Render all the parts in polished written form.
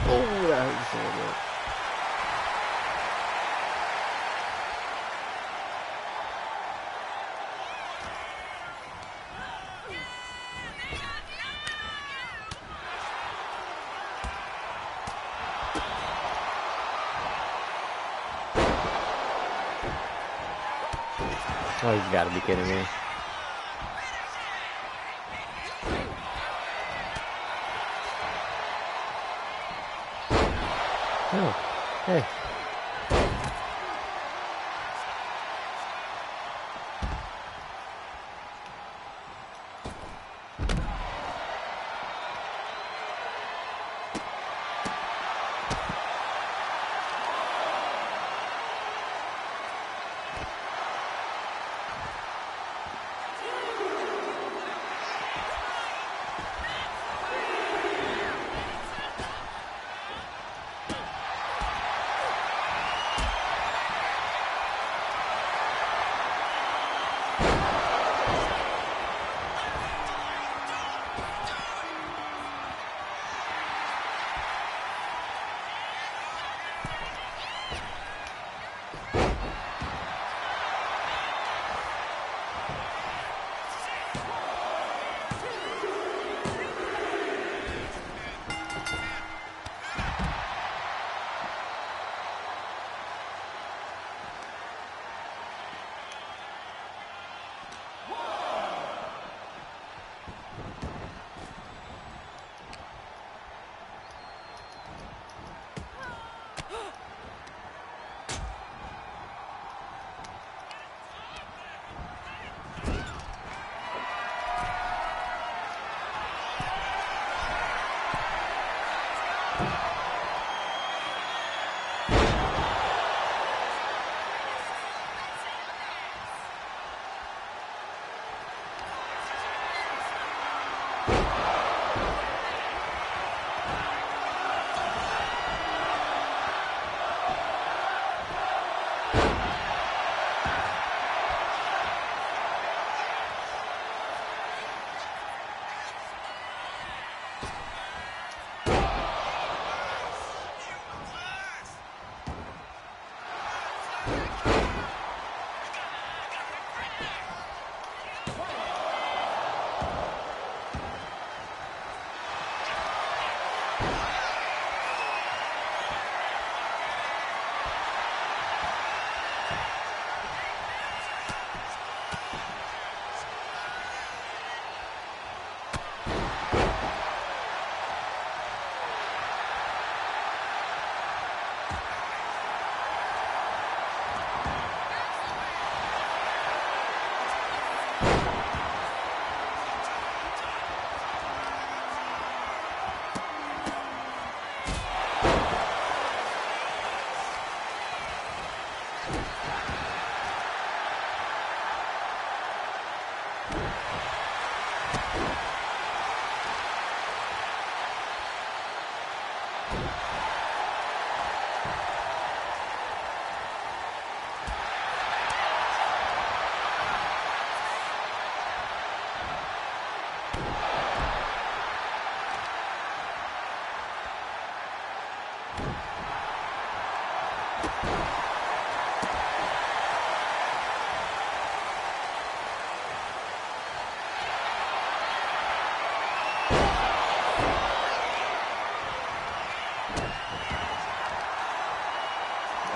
Oh, that hurts a little bit. Oh, you've got to be kidding me. Oh, hey.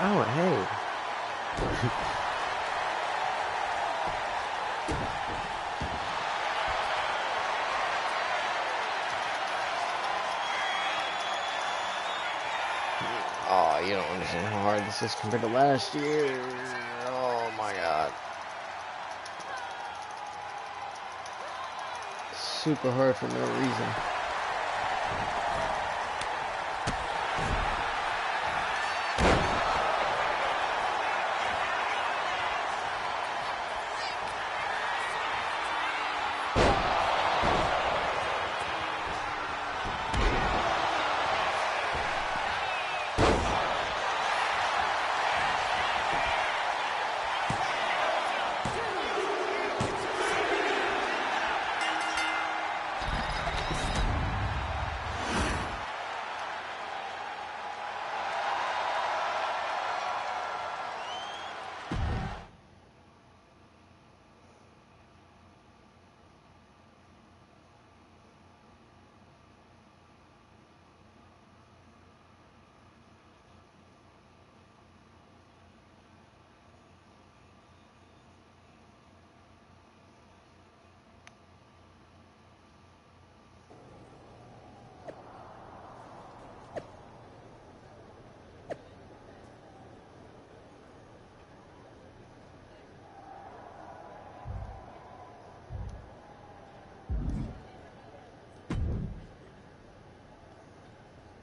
Oh, hey. Oh, you don't understand how hard this is compared to last year. Oh my god. Super hard for no reason.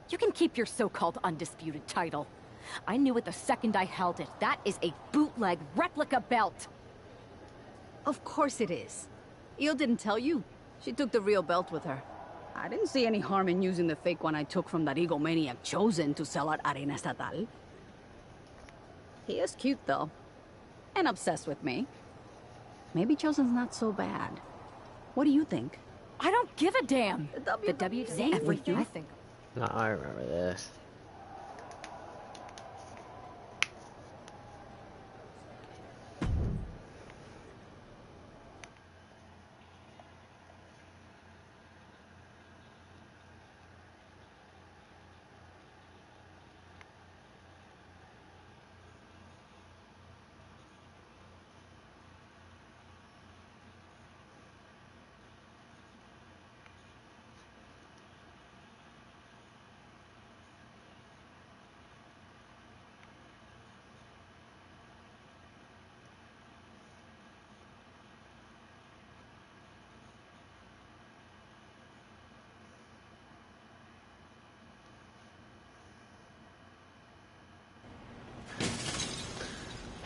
You can keep your so-called undisputed title. I knew it the second I held it. That is a bootleg replica belt. Of course it is. Io didn't tell you. She took the real belt with her. I didn't see any harm in using the fake one I took from that egomaniac Chosen to sell at Arena Estatal. He is cute, though. And obsessed with me. Maybe Chosen's not so bad. What do you think? I don't give a damn. The WZ everything. I think. No, I remember this.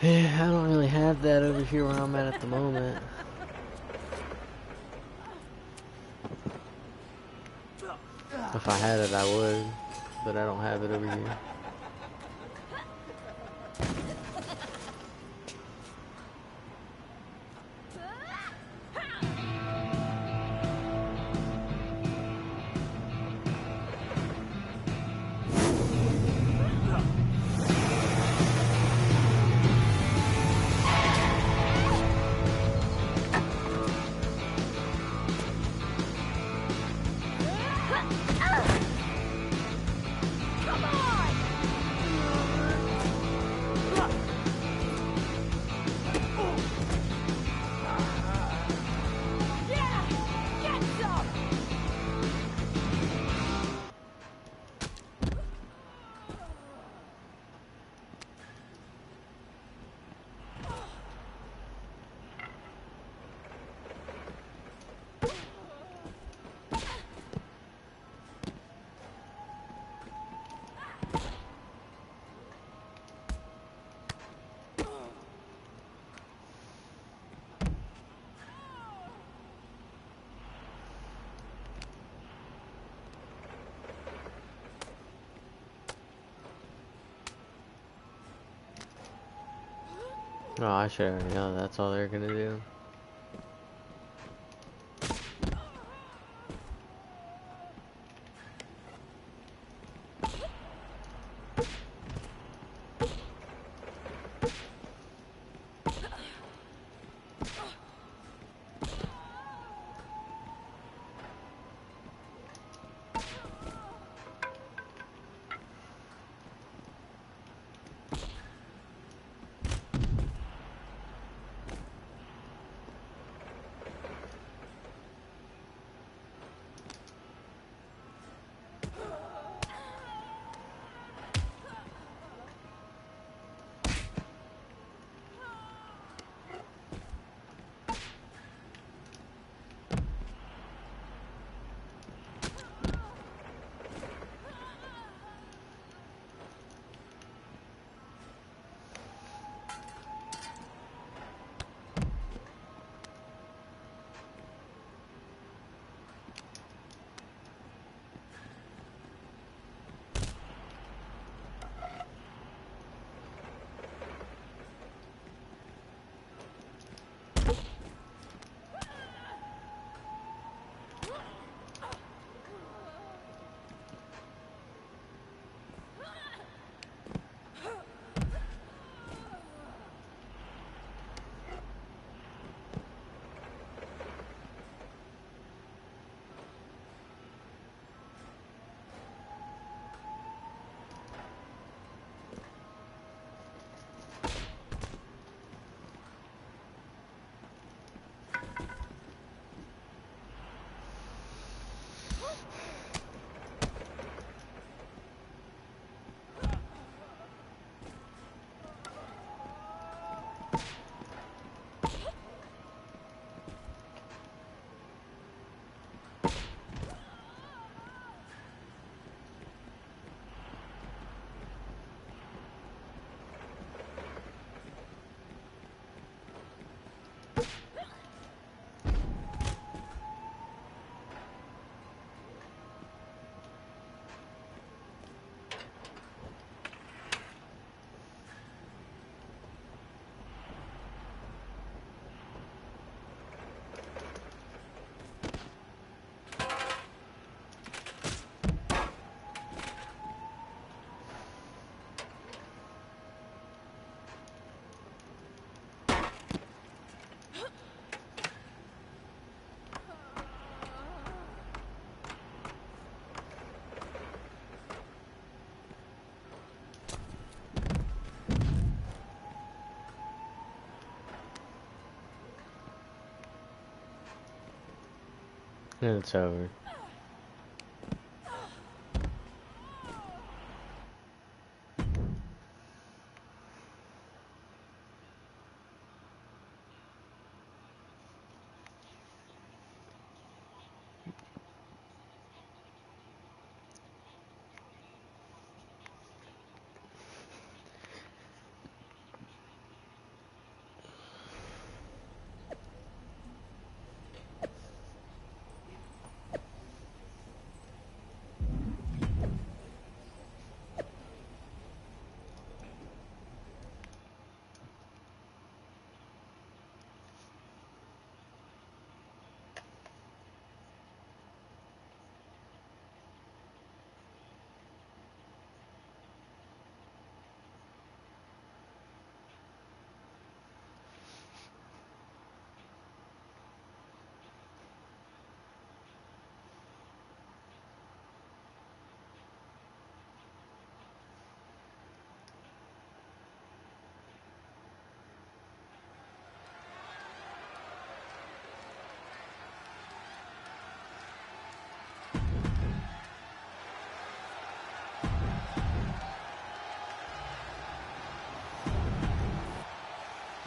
Yeah, I don't really have that over here where I'm at the moment. If I had it, I would, but I don't have it over here. Oh, I should already know that's all they're gonna do. It's over.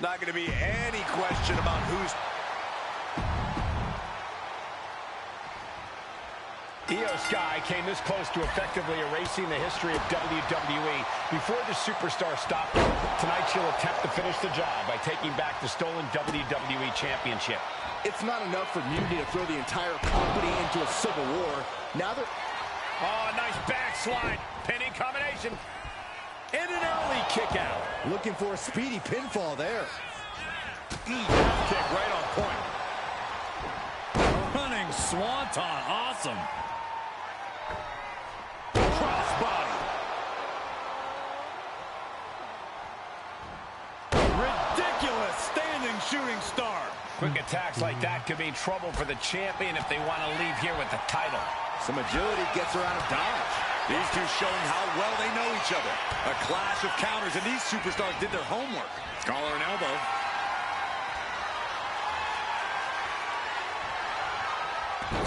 Not going to be any question about who's... Io Sky came this close to effectively erasing the history of WWE. Before the superstar stopped her, tonight she'll attempt to finish the job by taking back the stolen WWE Championship. It's not enough for Mutiny to throw the entire company into a civil war. Now they're... Oh, nice backslide. Pinning combination. And an early kick out. Looking for a speedy pinfall there. Kick right on point. Running swanton. Awesome. Crossbody. Ridiculous standing shooting star. Quick attacks like that could mean trouble for the champion if they want to leave here with the title. Some agility gets her out of dodge. These two showing how well they know each other. A clash of counters, and these superstars did their homework. Collar and elbow.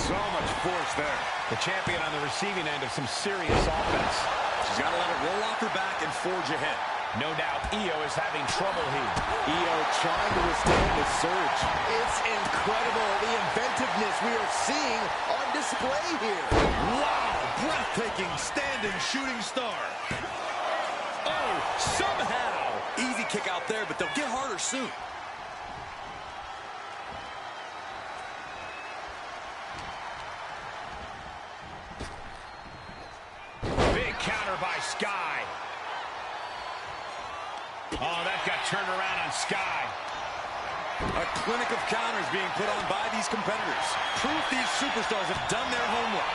So much force there. The champion on the receiving end of some serious offense. She's got to let it roll off her back and forge ahead. No doubt Io is having trouble here. Io trying to withstand the surge. It's incredible, the inventiveness we are seeing on display here. Wow, breathtaking standing shooting star. Oh, somehow. Easy kick out there, but they'll get harder soon. Big counter by Sky. Oh, that got turned around on Sky. A clinic of counters being put on by these competitors. Proof these superstars have done their homework.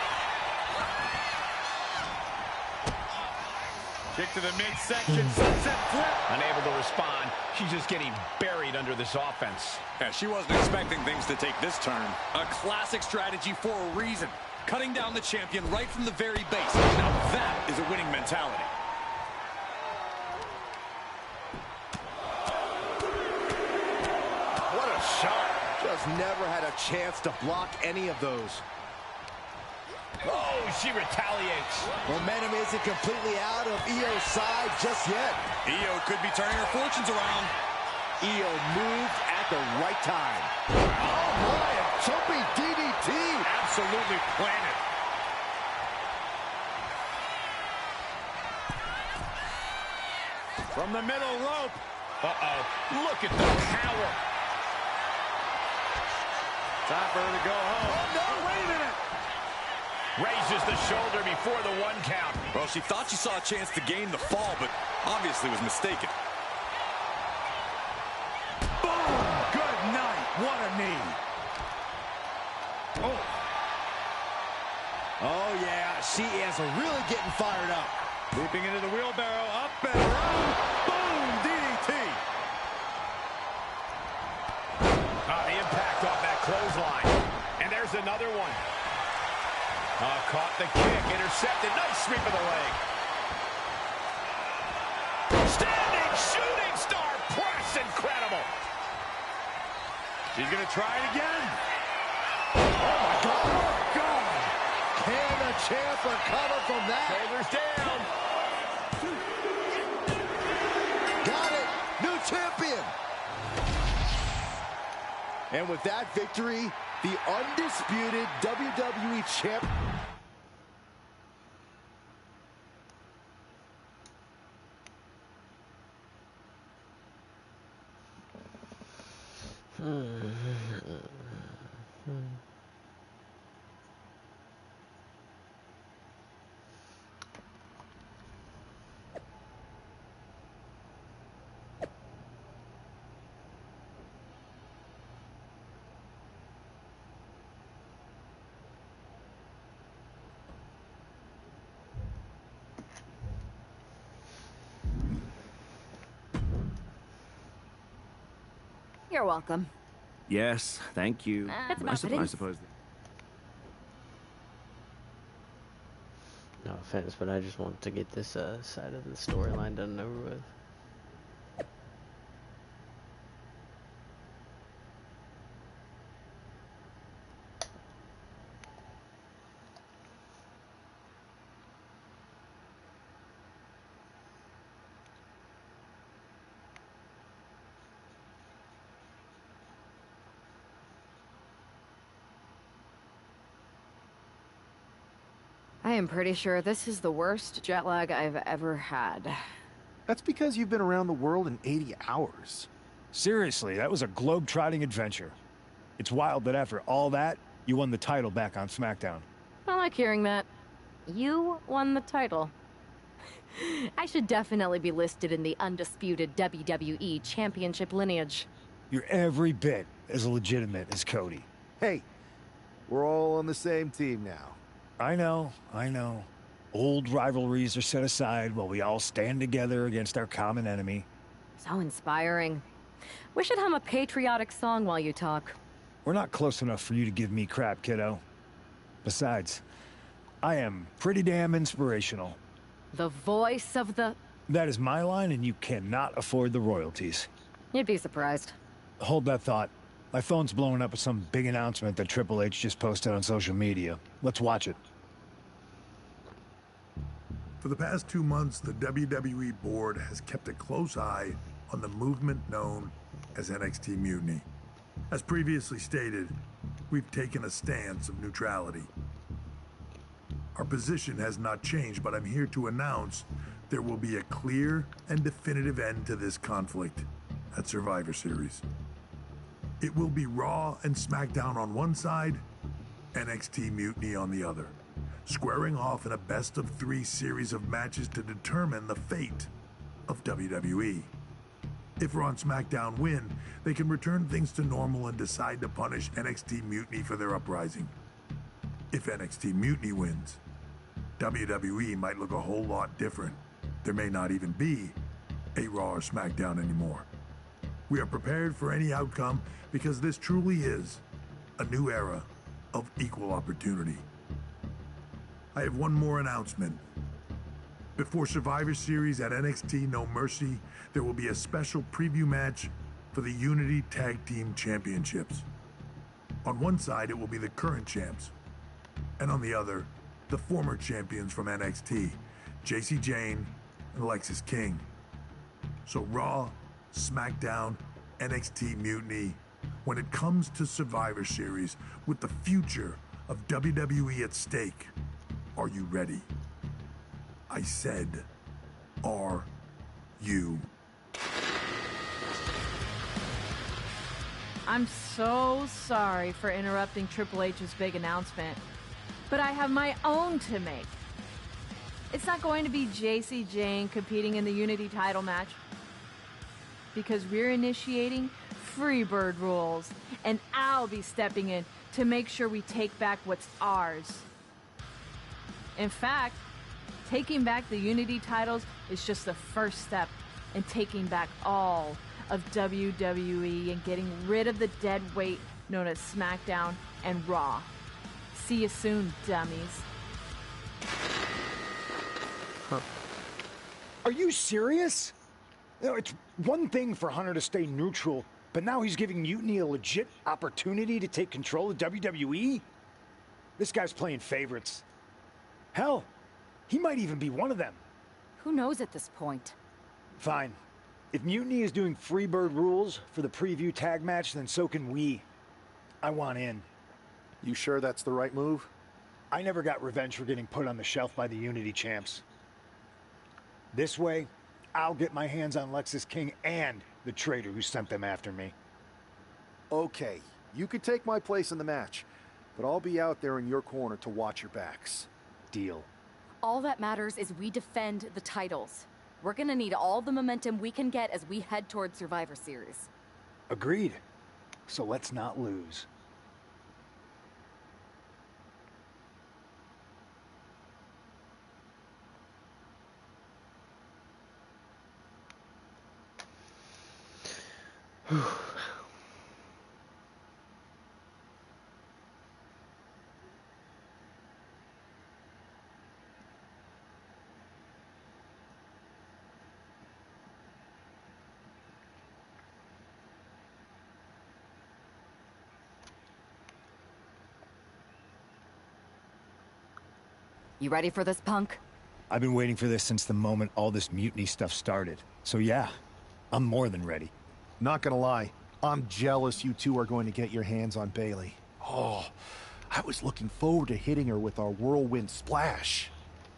Kick to the midsection, sunset flip. Unable to respond. She's just getting buried under this offense. Yeah, she wasn't expecting things to take this turn. A classic strategy for a reason. Cutting down the champion right from the very base. Now that is a winning mentality. What a shot. Just never had a chance to block any of those. Oh, she retaliates. Momentum isn't completely out of Io's side just yet. Io could be turning her fortunes around. Io moved at the right time. Oh my, a jumping DDT. Absolutely planted. From the middle rope. Uh-oh. Look at the power. Time for her to go home. Oh no, wait a minute. Raises the shoulder before the 1 count. Well, she thought she saw a chance to gain the fall, but obviously was mistaken. Boom! Good night. What a knee. Oh. Oh yeah, she is really getting fired up. Leaping into the wheelbarrow, up and around. Boom! DDT. The impact off that clothesline. And there's another one. Caught the kick, intercepted. Nice sweep of the leg. Standing shooting star press, incredible. She's going to try it again. Oh my God. the champ recover from that? Shoulders down. Got it. New champion. And with that victory, the undisputed WWE champ. You're welcome. Yes, thank you. That's I about fitting. suppose. No offense, but I just want to get this side of the storyline done and over with. I am pretty sure this is the worst jet lag I've ever had. That's because you've been around the world in 80 hours. Seriously, that was a globe-trotting adventure. It's wild that after all that, you won the title back on SmackDown. I like hearing that. You won the title. I should definitely be listed in the undisputed WWE Championship lineage. You're every bit as legitimate as Cody. Hey, we're all on the same team now. I know. Old rivalries are set aside while we all stand together against our common enemy. So inspiring. We should hum a patriotic song while you talk. We're not close enough for you to give me crap, kiddo. Besides, I am pretty damn inspirational. The voice of the... That is my line, and you cannot afford the royalties. You'd be surprised. Hold that thought. My phone's blowing up with some big announcement that Triple H just posted on social media. Let's watch it. For the past 2 months, the WWE board has kept a close eye on the movement known as NXT Mutiny. As previously stated, we've taken a stance of neutrality. Our position has not changed, but I'm here to announce there will be a clear and definitive end to this conflict at Survivor Series. It will be Raw and SmackDown on one side, NXT Mutiny on the other, squaring off in a best-of-3 series of matches to determine the fate of WWE. If Raw and SmackDown win, they can return things to normal and decide to punish NXT Mutiny for their uprising. If NXT Mutiny wins, WWE might look a whole lot different. There may not even be a Raw or SmackDown anymore. We are prepared for any outcome because this truly is a new era of equal opportunity. I have one more announcement. Before Survivor Series at NXT No Mercy, there will be a special preview match for the Unity Tag Team Championships. On one side, it will be the current champs, and on the other, the former champions from NXT, JC Jane and Alexis King. So Raw, SmackDown, NXT Mutiny, when it comes to Survivor Series, with the future of WWE at stake, are you ready? I said, are you? I'm so sorry for interrupting Triple H's big announcement, but I have my own to make. It's not going to be JC Jane competing in the Unity title match, because we're initiating Freebird rules, and I'll be stepping in to make sure we take back what's ours. In fact, taking back the Unity titles is just the first step in taking back all of WWE and getting rid of the dead weight known as SmackDown and Raw. See you soon, dummies. Are you serious? You know, it's one thing for Hunter to stay neutral, but now he's giving Mutiny a legit opportunity to take control of WWE? This guy's playing favorites. Hell, he might even be one of them. Who knows at this point? Fine. If Mutiny is doing Freebird rules for the preview tag match, then so can we. I want in. You sure that's the right move? I never got revenge for getting put on the shelf by the Unity champs. This way, I'll get my hands on Lexus King and the traitor who sent them after me. Okay, you could take my place in the match, but I'll be out there in your corner to watch your backs. Deal. All that matters is we defend the titles. We're gonna need all the momentum we can get as we head toward Survivor Series. Agreed. So let's not lose. You ready for this, punk? I've been waiting for this since the moment all this mutiny stuff started. So yeah, I'm more than ready. Not gonna lie, I'm jealous you two are going to get your hands on Bailey. Oh, I was looking forward to hitting her with our whirlwind splash.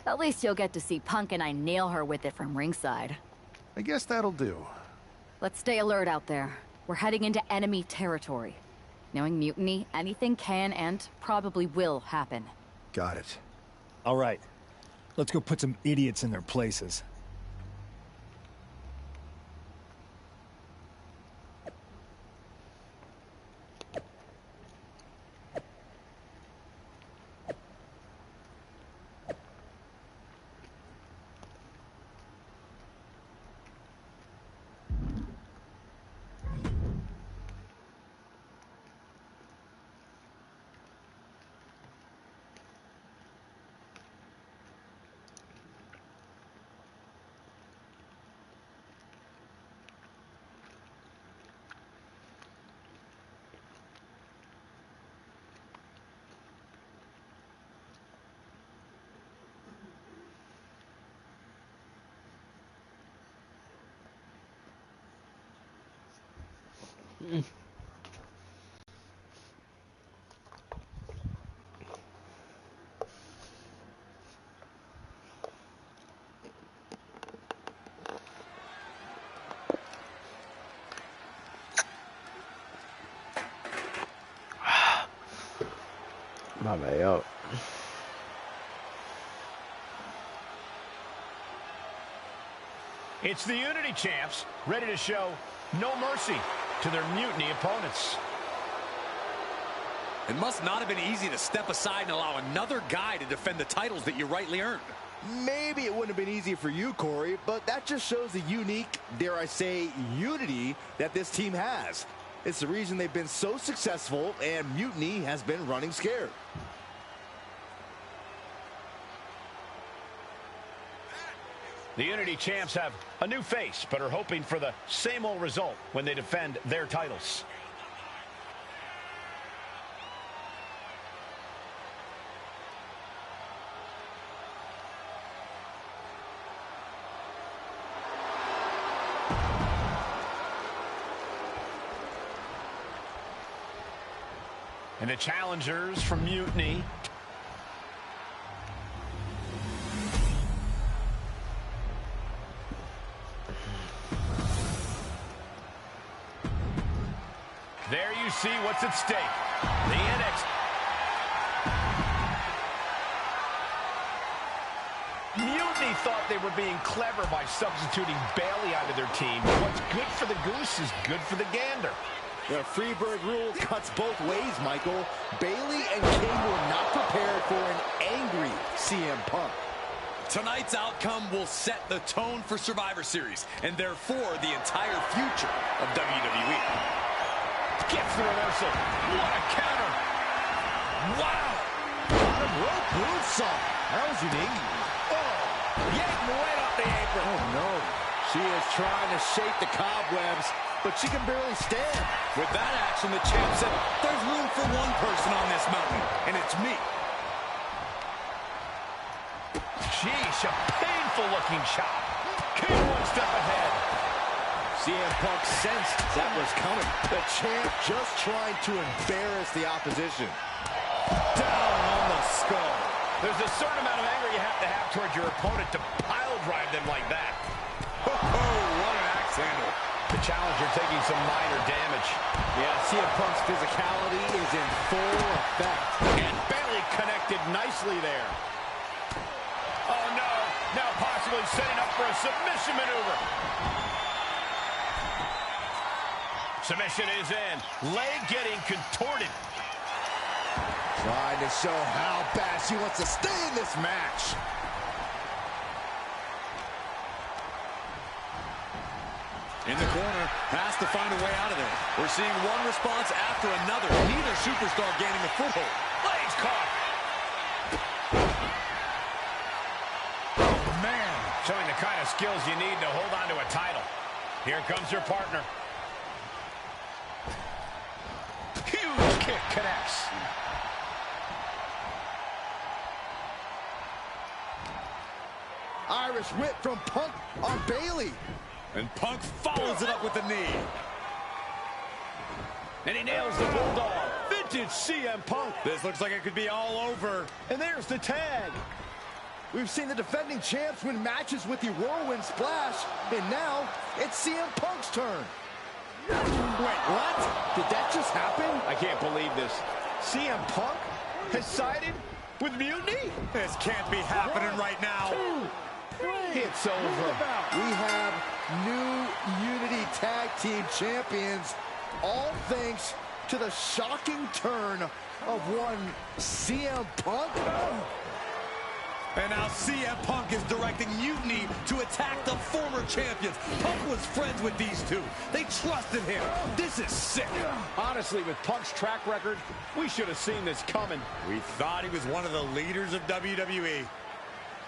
At least you'll get to see Punk and I nail her with it from ringside. I guess that'll do. Let's stay alert out there. We're heading into enemy territory. Knowing Mutiny, anything can and probably will happen. Got it. All right, let's go put some idiots in their places. My bad, yo. It's the Unity champs, ready to show no mercy to their Mutiny opponents. It must not have been easy to step aside and allow another guy to defend the titles that you rightly earned. Maybe it wouldn't have been easy for you, Corey, but that just shows the unique, dare I say, unity that this team has. It's the reason they've been so successful, and Mutiny has been running scared. The Unity champs have a new face, but are hoping for the same old result when they defend their titles. And the challengers from Mutiny. There you see what's at stake. The NXT. Mutiny thought they were being clever by substituting Bailey onto their team. What's good for the goose is good for the gander. The Freebird rule cuts both ways, Michael. Bailey and King were not prepared for an angry CM Punk. Tonight's outcome will set the tone for Survivor Series, and therefore the entire future of WWE. Gets the reversal. What a counter. Wow. Bottom rope moonsault. That was unique. Oh, yanking right off the apron. Oh, no. She is trying to shake the cobwebs, but she can barely stand. With that action, the champ said, there's room for one person on this mountain, and it's me. sheesh, a painful-looking chop. King one step ahead. CM Punk sensed that was coming. The champ just trying to embarrass the opposition. Down on the skull. There's a certain amount of anger you have to have towards your opponent to pile drive them like that. Oh, what an axe handle. The challenger taking some minor damage. Yeah, CM Punk's physicality is in full effect. And Bayley connected nicely there. Oh, no. Now possibly setting up for a submission maneuver. Submission is in. Leg getting contorted. Trying to show how bad she wants to stay in this match. In the corner, has to find a way out of there. We're seeing one response after another. Neither superstar gaining a foothold. Legs caught. Oh, man. Showing the kind of skills you need to hold on to a title. Here comes your partner. Huge kick connects. Irish whip from Punk on Bayley. And Punk follows it up with the knee. And he nails the bulldog. Vintage CM Punk. This looks like it could be all over. And there's the tag. We've seen the defending champs win matches with the whirlwind splash. And now it's CM Punk's turn. Wait, what? Did that just happen? I can't believe this. CM Punk has sided with Mutiny? This can't be happening right now. It's over. We have new Unity Tag Team Champions, all thanks to the shocking turn of one CM Punk. And now CM Punk is directing Mutiny to attack the former champions. Punk was friends with these two. They trusted him. This is sick. Honestly, with Punk's track record, we should have seen this coming. We thought he was one of the leaders of WWE.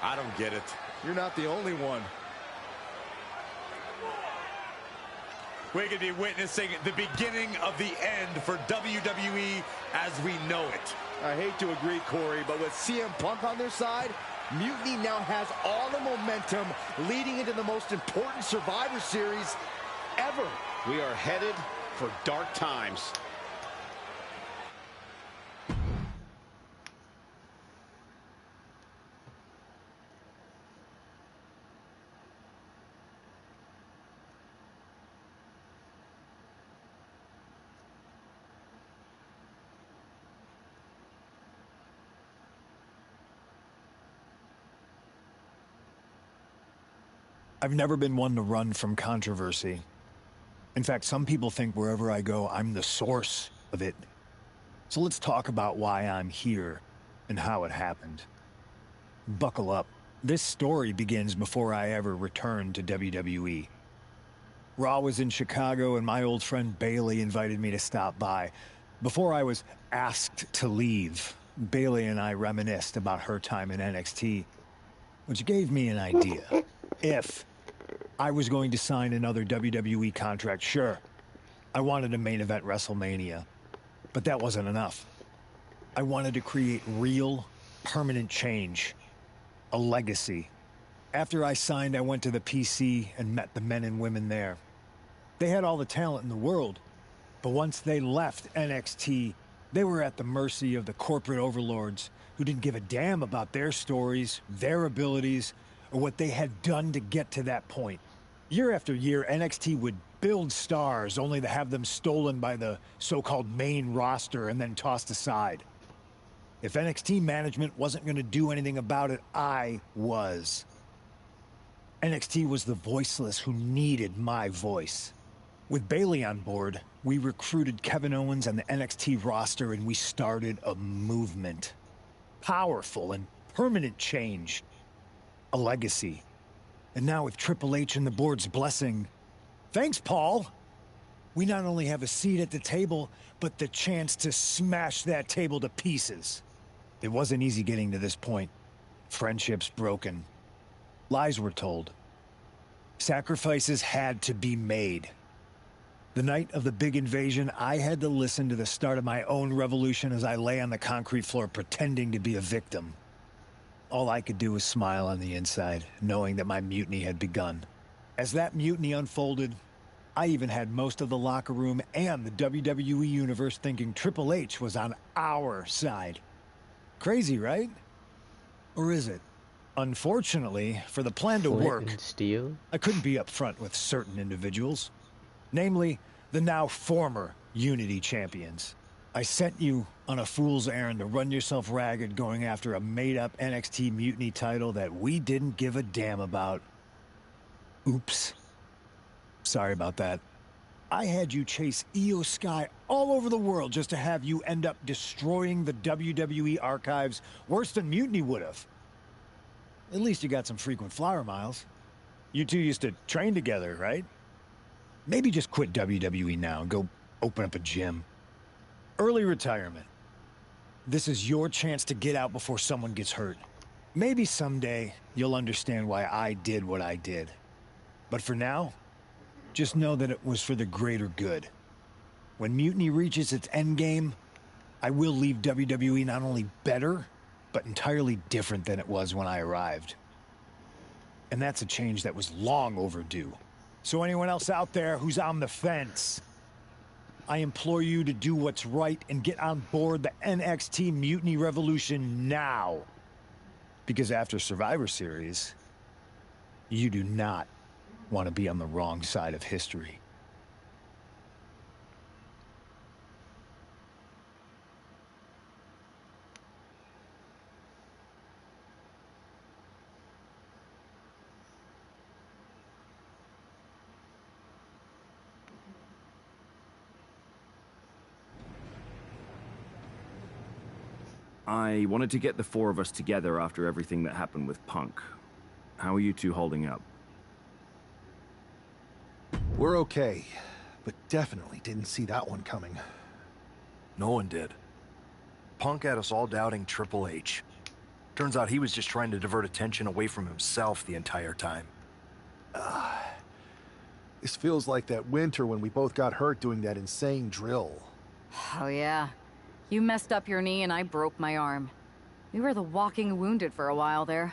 I don't get it. You're not the only one. We could be witnessing the beginning of the end for WWE as we know it. I hate to agree, Corey, but with CM Punk on their side, Mutiny now has all the momentum leading into the most important Survivor Series ever. We are headed for dark times. I've never been one to run from controversy. In fact, some people think wherever I go, I'm the source of it. So let's talk about why I'm here and how it happened. Buckle up. This story begins before I ever returned to WWE. Raw was in Chicago and my old friend Bayley invited me to stop by. Before I was asked to leave, Bayley and I reminisced about her time in NXT, which gave me an idea. If I was going to sign another WWE contract, sure, I wanted a main event WrestleMania, but that wasn't enough. I wanted to create real, permanent change, a legacy. After I signed, I went to the PC and met the men and women there. They had all the talent in the world, but once they left NXT, they were at the mercy of the corporate overlords who didn't give a damn about their stories, their abilities, or what they had done to get to that point. Year after year, NXT would build stars only to have them stolen by the so-called main roster and then tossed aside. If NXT management wasn't going to do anything about it, I was. NXT was the voiceless who needed my voice. With Bayley on board, we recruited Kevin Owens and the NXT roster and we started a movement. Powerful and permanent change. A legacy. And now with Triple H and the board's blessing, thanks, Paul! We not only have a seat at the table, but the chance to smash that table to pieces. It wasn't easy getting to this point. Friendships broken. Lies were told. Sacrifices had to be made. The night of the big invasion, I had to listen to the start of my own revolution as I lay on the concrete floor pretending to be a victim. all I could do was smile on the inside, knowing that my mutiny had begun. As that mutiny unfolded, I even had most of the locker room and the WWE Universe thinking Triple H was on our side. Crazy, right? Or is it? Unfortunately, for the plan to work, I couldn't be upfront with certain individuals. Namely, the now former Unity champions. I sent you on a fool's errand to run yourself ragged going after a made-up NXT Mutiny title that we didn't give a damn about. Oops. Sorry about that. I had you chase Io Sky all over the world just to have you end up destroying the WWE archives worse than Mutiny would have. At least you got some frequent flyer miles. You two used to train together, right? Maybe just quit WWE now and go open up a gym. Early retirement. This is your chance to get out before someone gets hurt. Maybe someday you'll understand why I did what I did. But for now, just know that it was for the greater good. When Mutiny reaches its endgame, I will leave WWE not only better, but entirely different than it was when I arrived. And that's a change that was long overdue. So anyone else out there who's on the fence, I implore you to do what's right and get on board the NXT Mutiny Revolution now. Because after Survivor Series, you do not want to be on the wrong side of history. I wanted to get the four of us together after everything that happened with Punk. How are you two holding up? We're okay, but definitely didn't see that one coming. No one did. Punk had us all doubting Triple H. Turns out he was just trying to divert attention away from himself the entire time. This feels like that winter when we both got hurt doing that insane drill. Oh yeah. You messed up your knee and I broke my arm. We were the walking wounded for a while there.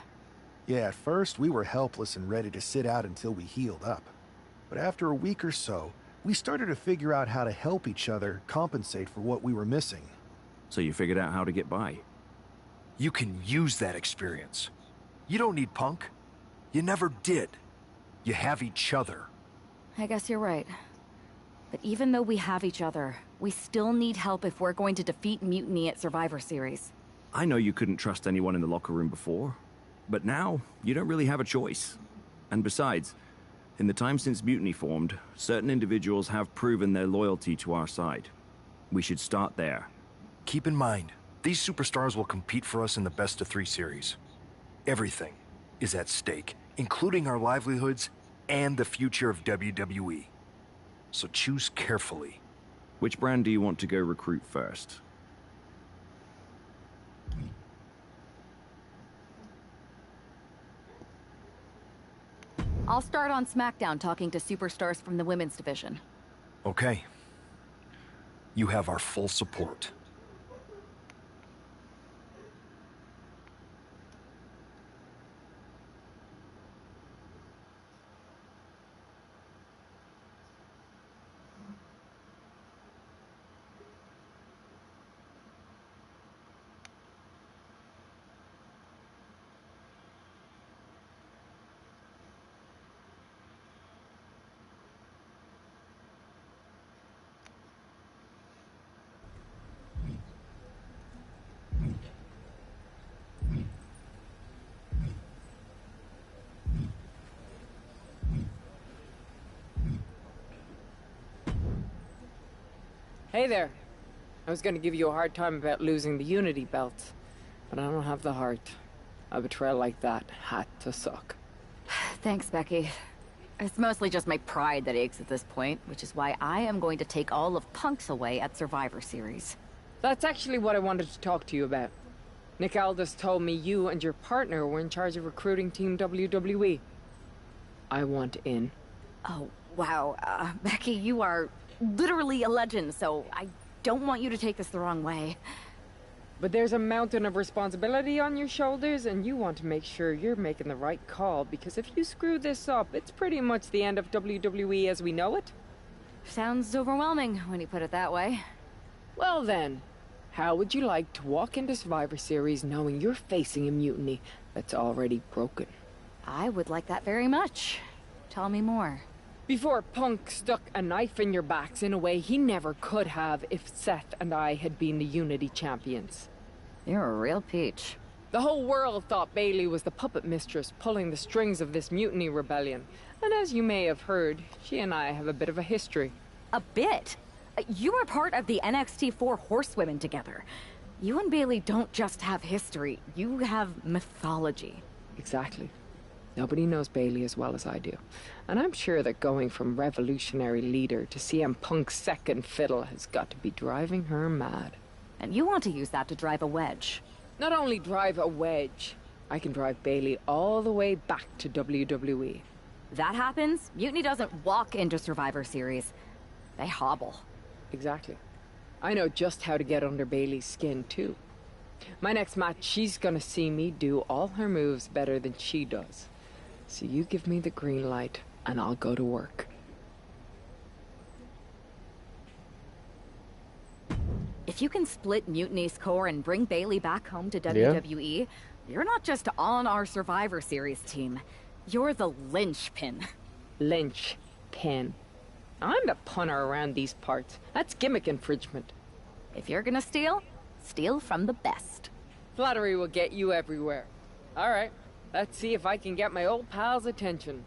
Yeah, at first we were helpless and ready to sit out until we healed up. But after a week or so, we started to figure out how to help each other compensate for what we were missing. So you figured out how to get by? You can use that experience. You don't need Punk. You never did. You have each other. I guess you're right. But even though we have each other, we still need help if we're going to defeat Mutiny at Survivor Series. I know you couldn't trust anyone in the locker room before, but now you don't really have a choice. And besides, in the time since Mutiny formed, certain individuals have proven their loyalty to our side. We should start there. Keep in mind, these superstars will compete for us in the best-of-3 series. Everything is at stake, including our livelihoods and the future of WWE. So choose carefully. Which brand do you want to go recruit first? I'll start on SmackDown talking to superstars from the women's division. Okay. You have our full support. Hey there. I was gonna give you a hard time about losing the Unity belt, but I don't have the heart. A betrayal like that had to suck. Thanks, Becky. It's mostly just my pride that aches at this point, which is why I am going to take all of Punk's away at Survivor Series. That's actually what I wanted to talk to you about. Nick Aldis told me you and your partner were in charge of recruiting Team WWE. I want in. Oh, wow. Becky, you are literally a legend, so I don't want you to take this the wrong way. But there's a mountain of responsibility on your shoulders, and you want to make sure you're making the right call, because if you screw this up, it's pretty much the end of WWE as we know it. Sounds overwhelming when you put it that way. Well then, how would you like to walk into Survivor Series knowing you're facing a mutiny that's already broken? I would like that very much. Tell me more. Before Punk stuck a knife in your backs in a way he never could have if Seth and I had been the Unity champions. You're a real peach. The whole world thought Bayley was the puppet mistress pulling the strings of this mutiny rebellion. And as you may have heard, she and I have a bit of a history. A bit? You were part of the NXT 4 Horsewomen together. You and Bayley don't just have history, you have mythology. Exactly. Nobody knows Bayley as well as I do. And I'm sure that going from revolutionary leader to CM Punk's second fiddle has got to be driving her mad. And you want to use that to drive a wedge. Not only drive a wedge, I can drive Bayley all the way back to WWE. That happens, Mutiny doesn't walk into Survivor Series. They hobble. Exactly. I know just how to get under Bayley's skin, too. My next match, she's gonna see me do all her moves better than she does. So you give me the green light, and I'll go to work. If you can split Mutiny's core and bring Bayley back home to WWE, you're not just on our Survivor Series team. You're the linchpin. Linchpin. I'm the punter around these parts. That's gimmick infringement. If you're gonna steal, steal from the best. Flattery will get you everywhere. All right, let's see if I can get my old pal's attention.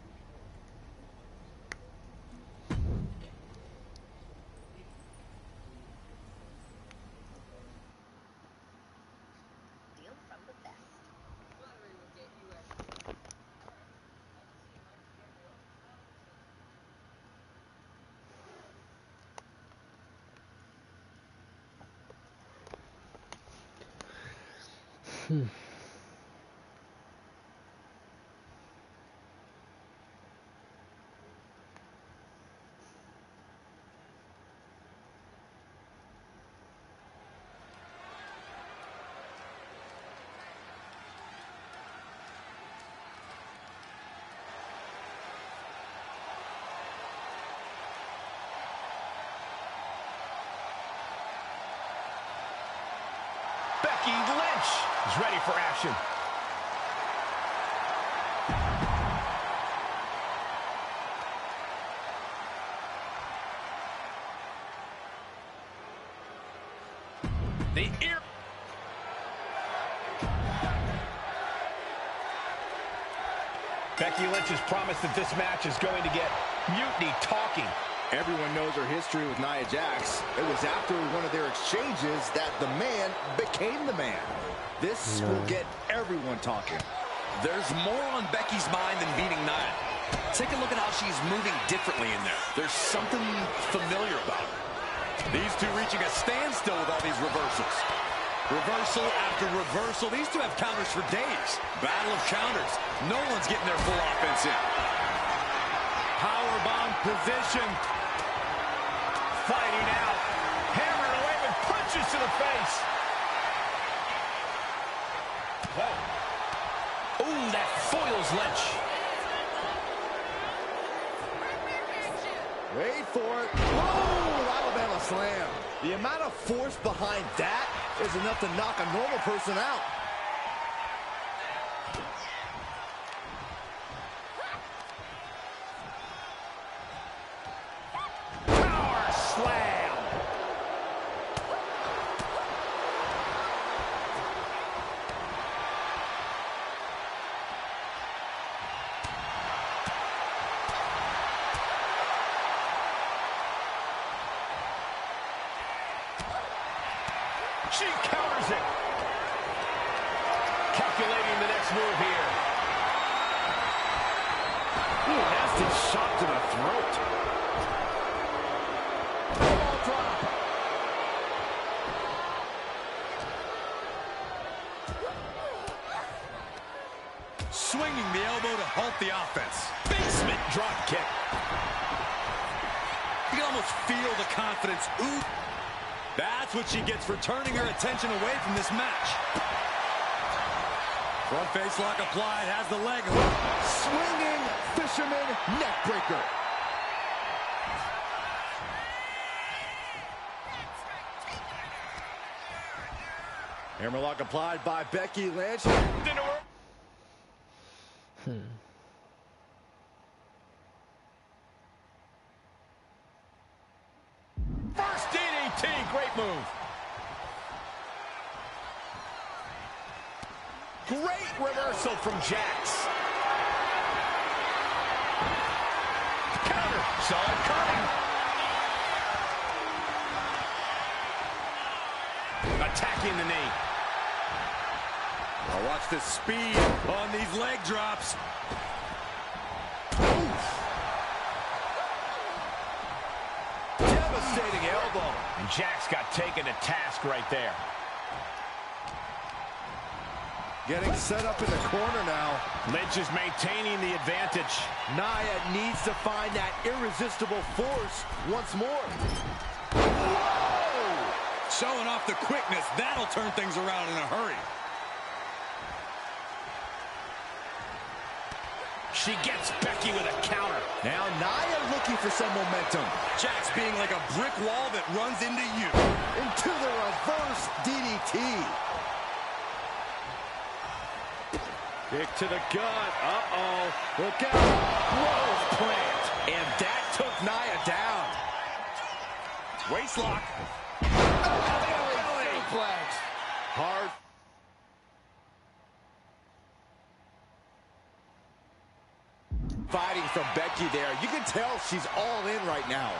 Becky Lynch is ready for action. The ear. Becky Lynch has promised that this match is going to get Mutiny talking. Everyone knows her history with Nia Jax. It was after one of their exchanges that the man became the man. This will get everyone talking. There's more on Becky's mind than beating Nia. Take a look at how she's moving differently in there. There's something familiar about her. These two reaching a standstill with all these reversals. Reversal after reversal. These two have counters for days. Battle of counters. No one's getting their full offense in. Powerbomb position. Fighting out. Hammered away with punches to the face. Whoa. Ooh, that foils Lynch. Wait for it. Whoa, Alabama slam. The amount of force behind that is enough to knock a normal person out. Power slam. She counters it. Calculating the next move here. Ooh, nasty shot to the throat. Elbow drop. Swinging the elbow to halt the offense. Basement drop kick. You can almost feel the confidence ooze. That's what she gets for turning her attention away from this match. Front face lock applied, has the leg hook. Swinging fisherman neckbreaker. Hammerlock applied by Becky Lynch. First DDT, great move. Great reversal from Jax. Counter, saw it coming. Attacking the knee. Now watch the speed on these leg drops. Devastating elbow. And Jax got taken to task right there. Getting set up in the corner now. Lynch is maintaining the advantage. Nia needs to find that irresistible force once more. Whoa! Showing off the quickness. That'll turn things around in a hurry. She gets Becky with a counter. Now Nia looking for some momentum. Jax being like a brick wall that runs into you. Into the reverse DDT. Kick to the gut. Uh-oh. Look out. Rose plant. And that took Nia down. Waist lock. Flags. Hard. Fighting from Becky there. You can tell she's all in right now.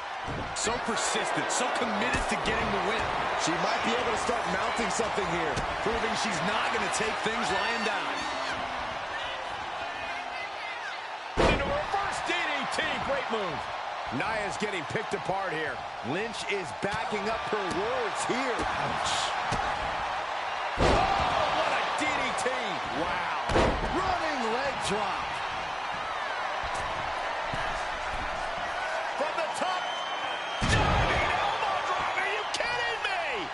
So persistent, so committed to getting the win. She might be able to start mounting something here, proving she's not going to take things lying down. Into a reverse DDT, great move. Nia's getting picked apart here. Lynch is backing up her words here. Ouch. Oh, what a DDT. Wow. Running leg drop. From the top. Diving elbow drop. Are you kidding me?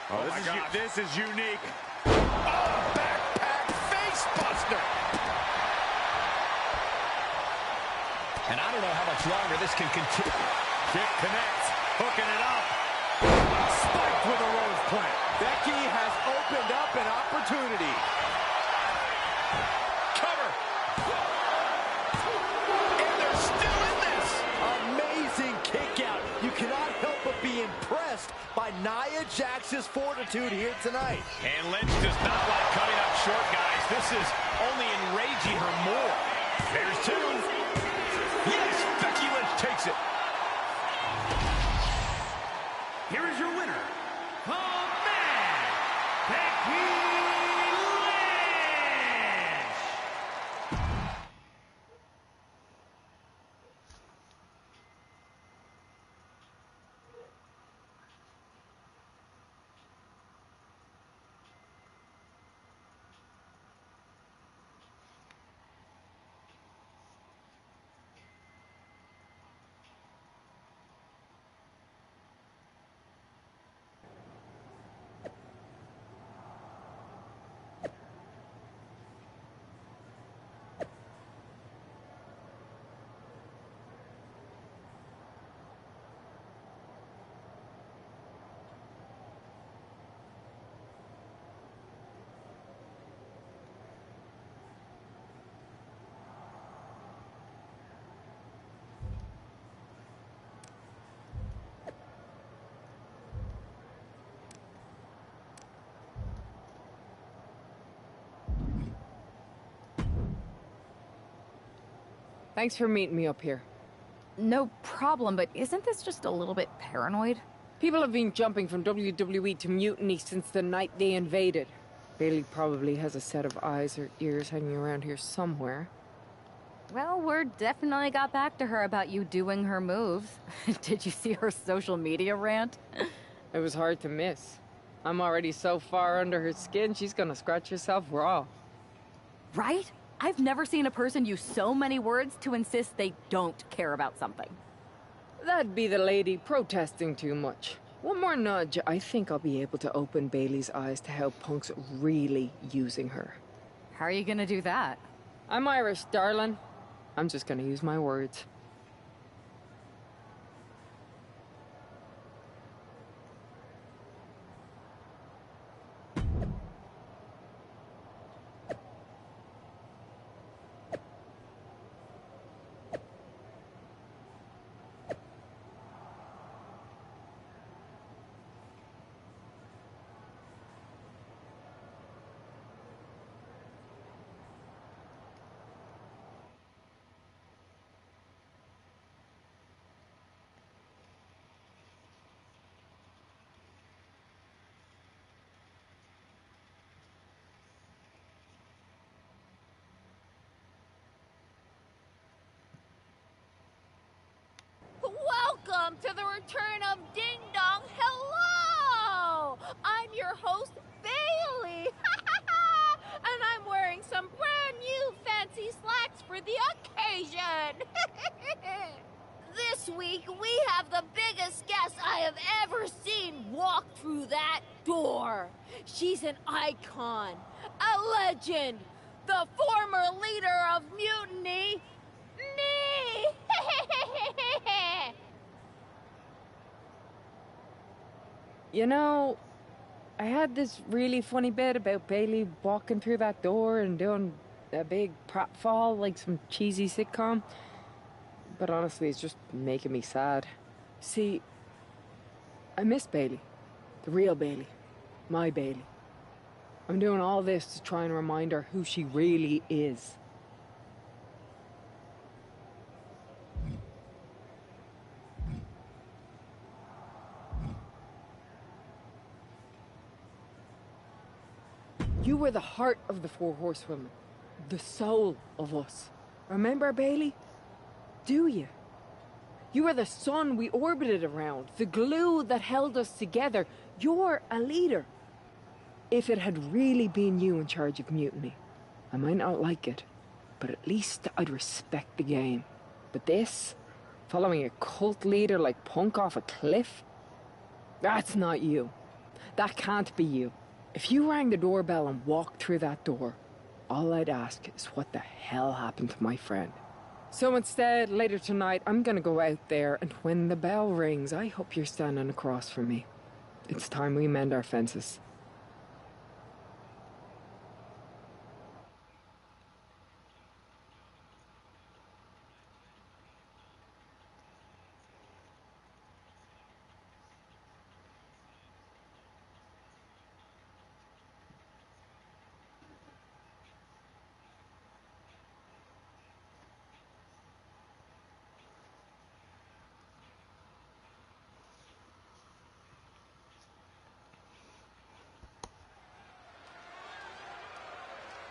Oh, this is unique. Oh, backpack face buster. And I don't know how much longer this can continue. Kick connects, hooking it up. Spiked with a rose plant. Becky has opened up an opportunity. Cover. And they're still in this. Amazing kick out. You cannot help but be impressed by Nia Jax's fortitude here tonight. And Lynch does not like cutting up short, guys. This is only enraging her more. There's two. Yes, Becky Lynch takes it. Here is your winner, the man, Becky Lynch. Thanks for meeting me up here. No problem, but isn't this just a little bit paranoid? People have been jumping from WWE to Mutiny since the night they invaded. Bailey probably has a set of eyes or ears hanging around here somewhere. Well, word definitely got back to her about you doing her moves. Did you see her social media rant? It was hard to miss. I'm already so far under her skin, she's gonna scratch herself raw. Right? I've never seen a person use so many words to insist they don't care about something. That'd be the lady protesting too much. One more nudge, I think I'll be able to open Bailey's eyes to how Punk's really using her. How are you gonna do that? I'm Irish, darling. I'm just gonna use my words. Welcome to the return of Ding Dong. Hello! I'm your host, Bailey. And I'm wearing some brand new fancy slacks for the occasion. This week, we have the biggest guest I have ever seen walk through that door. She's an icon, a legend, the former leader of Mutiny, me! You know, I had this really funny bit about Bailey walking through that door and doing a big pratfall like some cheesy sitcom. But honestly, it's just making me sad. See, I miss Bailey. The real Bailey. My Bailey. I'm doing all this to try and remind her who she really is. You were the heart of the Four Horsewomen. The soul of us. Remember, Bailey? Do you? You were the sun we orbited around. The glue that held us together. You're a leader. If it had really been you in charge of Mutiny, I might not like it, but at least I'd respect the game. But this, following a cult leader like Punk off a cliff, that's not you. That can't be you. If you rang the doorbell and walked through that door, all I'd ask is what the hell happened to my friend. So instead, later tonight, I'm gonna go out there, and when the bell rings, I hope you're standing across from me. It's time we mend our fences.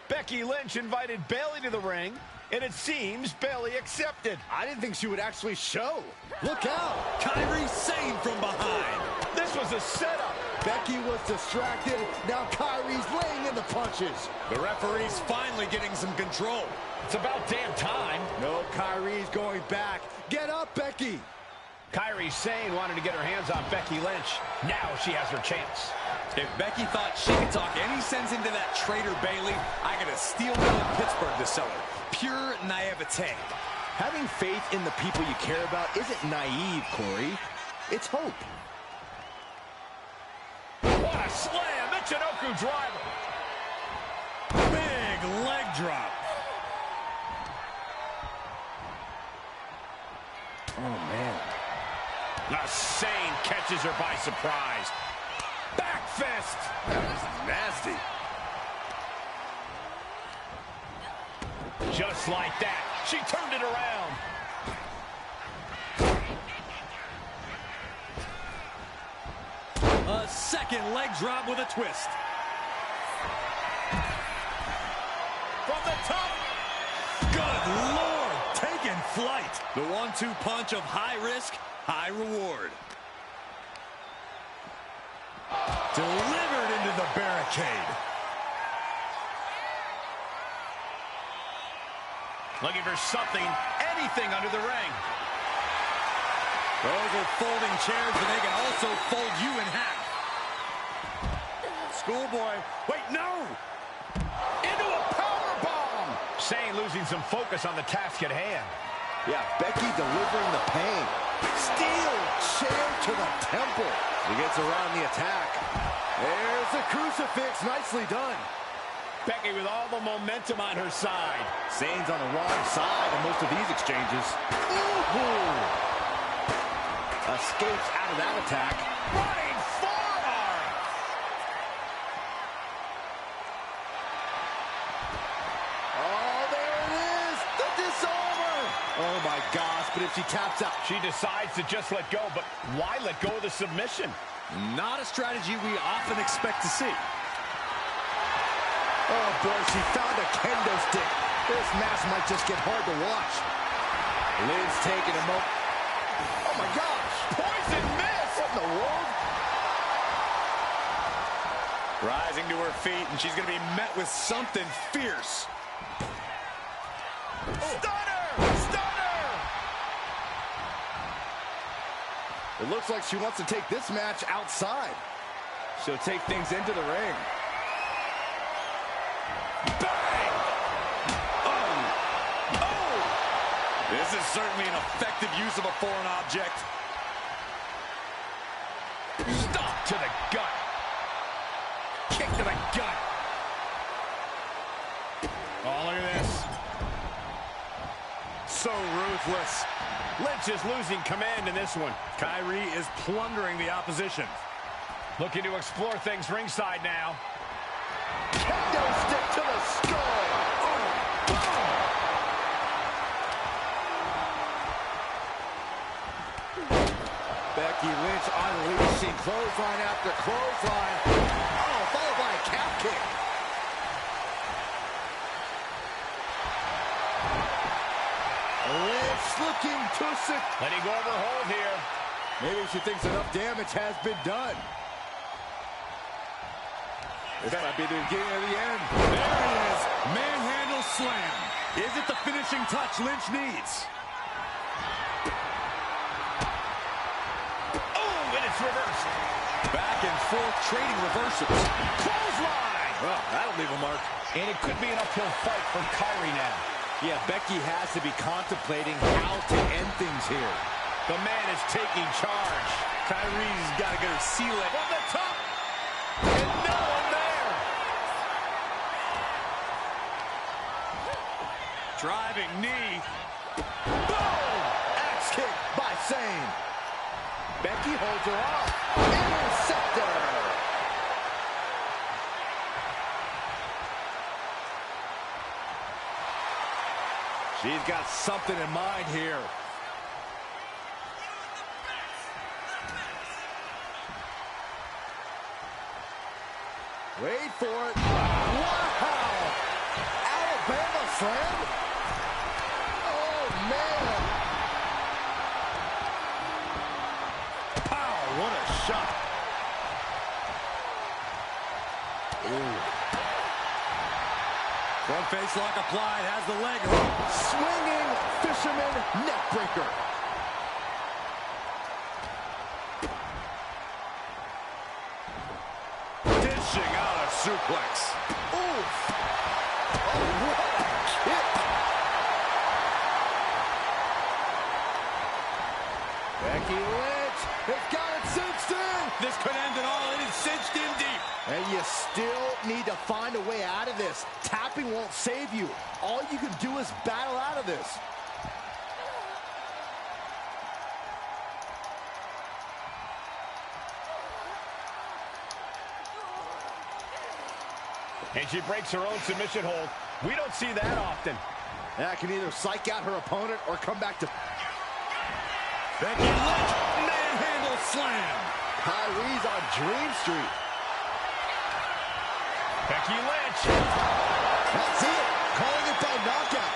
Becky Lynch invited Bailey to the ring, and it seems Bailey accepted. I didn't think she would actually show. Look out! Kyrie Sane from behind. This was a setup. Becky was distracted. Now Kyrie's laying in the punches. The referee's finally getting some control. It's about damn time. No, Kyrie's going back. Get up, Becky. Kyrie Sane wanted to get her hands on Becky Lynch. Now she has her chance. If Becky thought she could talk any sense into that traitor Bailey, I got a steel mill in Pittsburgh to sell her. Pure naivete. Having faith in the people you care about isn't naive, Corey. It's hope. What a slam! Michinoku driver. Big leg drop. Oh, man. Now Sane catches her by surprise. Back fist. This is nasty. Just like that, she turned it around. A second leg drop with a twist. From the top. Good Lord, taking flight. The 1-2 punch of high risk, high reward. Delivered into the barricade. Looking for something, anything under the ring. Those are folding chairs, but they can also fold you in half. Schoolboy. Wait, no! Into a powerbomb! Shane losing some focus on the task at hand. Yeah, Becky delivering the pain. Steel chair to the temple. He gets around the attack. There's the crucifix. Nicely done. Becky with all the momentum on her side. Zane's on the wrong side in most of these exchanges. Ooh. Escapes out of that attack. Running forearm! Oh, there it is! The disarmer! Oh my gosh, but if she taps out... She decides to just let go, but why let go of the submission? Not a strategy we often expect to see. Oh boy, she found a kendo stick. This match might just get hard to watch. Liz taking a moment. Oh my gosh! Poison miss! What in the world? Rising to her feet, and she's going to be met with something fierce. Stunner! Stunner! It looks like she wants to take this match outside. She'll take things into the ring. Bang! Oh! Oh! This is certainly an effective use of a foreign object. Stop to the gut. Kick to the gut. Oh, look at this. So ruthless. Lynch is losing command in this one. Kyrie is plundering the opposition. Looking to explore things ringside now. Kendo stick to the skull. Becky Lynch unleashing clothesline after clothesline. Oh, followed by a calf kick. Lynch looking to letting go of her hold here. Maybe she thinks enough damage has been done. This might be the beginning of the end. There it is. Manhandle slam. Is it the finishing touch Lynch needs? It's reversed. Back and forth trading reversals. Clothesline! Well, that'll leave a mark. And it could be an uphill fight for Kyrie now. Yeah, Becky has to be contemplating how to end things here. The man is taking charge. Kyrie's got to go seal it. From the top! And no one there! Driving knee. Boom! Axe kick by Sane. Becky holds her off. Interceptor. She's got something in mind here. Wait for it. Wow! Alabama slam? Oh, man. What a shot. Ooh. Front face lock applied, has the leg hook. Swinging fisherman neckbreaker. Dishing out a suplex. Oof. Oh, what a kick. Becky Lynch has got it cinched in. This could end it all. It is cinched in deep. And you still need to find a way out of this. Tapping won't save you. All you can do is battle out of this. And she breaks her own submission hold. We don't see that often. That can either psych out her opponent or come back to... Becky Lynch, manhandle slam. Kyrie's on Dream Street. Becky Lynch. That's it. Calling it by knockout.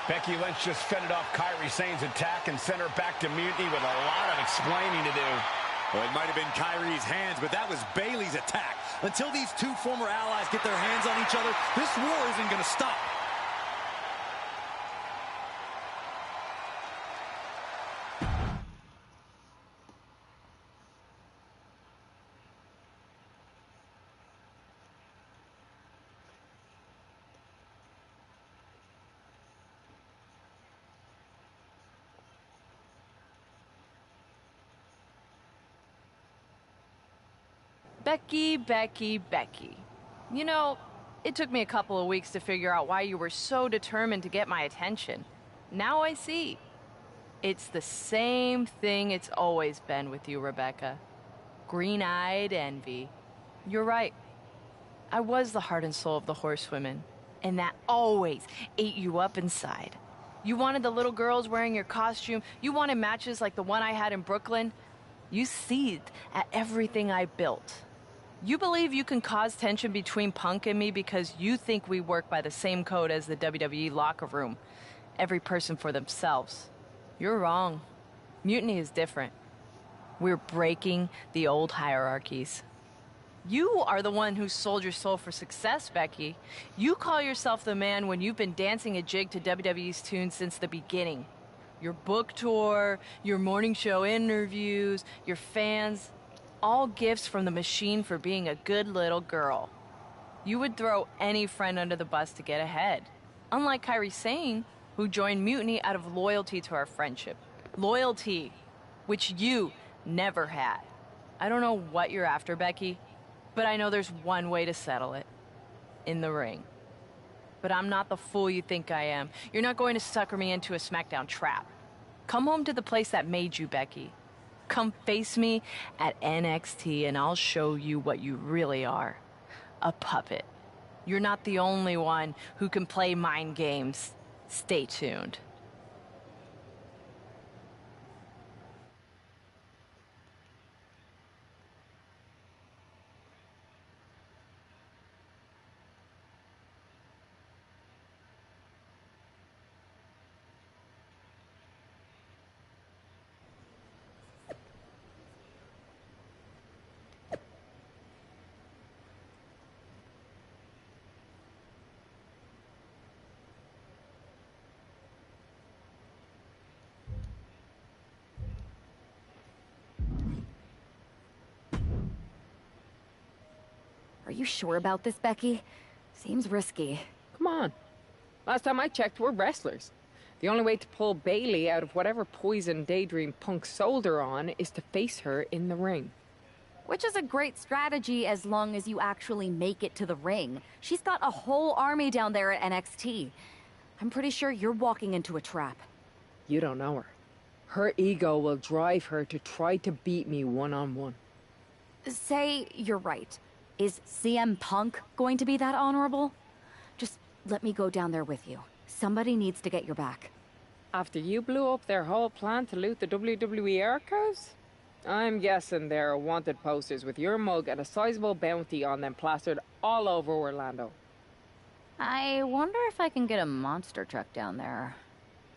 Becky Lynch just fended off Kyrie Sane's attack and sent her back to mutiny with a lot of explaining to do. Well, it might have been Kyrie's hands, but that was Bayley's attack. Until these two former allies get their hands on each other, this war isn't going to stop. Becky, Becky, Becky. You know, it took me a couple of weeks to figure out why you were so determined to get my attention. Now I see. It's the same thing it's always been with you, Rebecca. Green-eyed envy. You're right. I was the heart and soul of the Horsewomen, and that always ate you up inside. You wanted the little girls wearing your costume. You wanted matches like the one I had in Brooklyn. You seethed at everything I built. You believe you can cause tension between Punk and me because you think we work by the same code as the WWE locker room. Every person for themselves. You're wrong. Mutiny is different. We're breaking the old hierarchies. You are the one who sold your soul for success, Becky. You call yourself the man when you've been dancing a jig to WWE's tune since the beginning. Your book tour, your morning show interviews, your fans, all gifts from the machine for being a good little girl. You would throw any friend under the bus to get ahead. Unlike Kairi Sane, who joined Mutiny out of loyalty to our friendship. Loyalty, which you never had. I don't know what you're after, Becky, but I know there's one way to settle it. In the ring. But I'm not the fool you think I am. You're not going to sucker me into a SmackDown trap. Come home to the place that made you, Becky. Come face me at NXT and I'll show you what you really are. A puppet. You're not the only one who can play mind games. Stay tuned. Are you sure about this, Becky? Seems risky. Come on. Last time I checked, we're wrestlers. The only way to pull Bailey out of whatever poison daydream Punk sold her on is to face her in the ring. Which is a great strategy as long as you actually make it to the ring. She's got a whole army down there at NXT. I'm pretty sure you're walking into a trap. You don't know her. Her ego will drive her to try to beat me one-on-one. Say you're right. Is CM Punk going to be that honorable? Just let me go down there with you. Somebody needs to get your back. After you blew up their whole plan to loot the WWE archives? I'm guessing there are wanted posters with your mug and a sizable bounty on them plastered all over Orlando. I wonder if I can get a monster truck down there.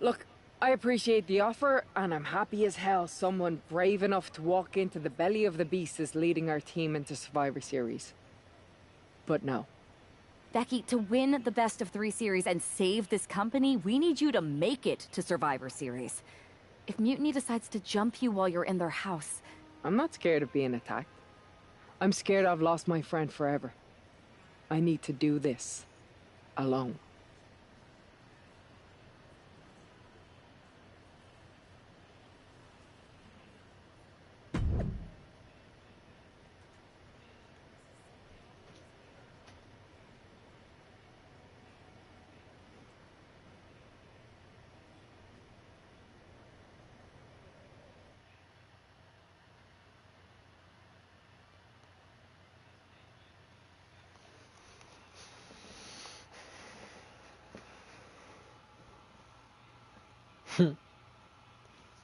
Look, I appreciate the offer, and I'm happy as hell someone brave enough to walk into the belly of the beast is leading our team into Survivor Series. But no. Becky, to win the Best of 3 series and save this company, we need you to make it to Survivor Series. If Mutiny decides to jump you while you're in their house... I'm not scared of being attacked. I'm scared I've lost my friend forever. I need to do this. Alone.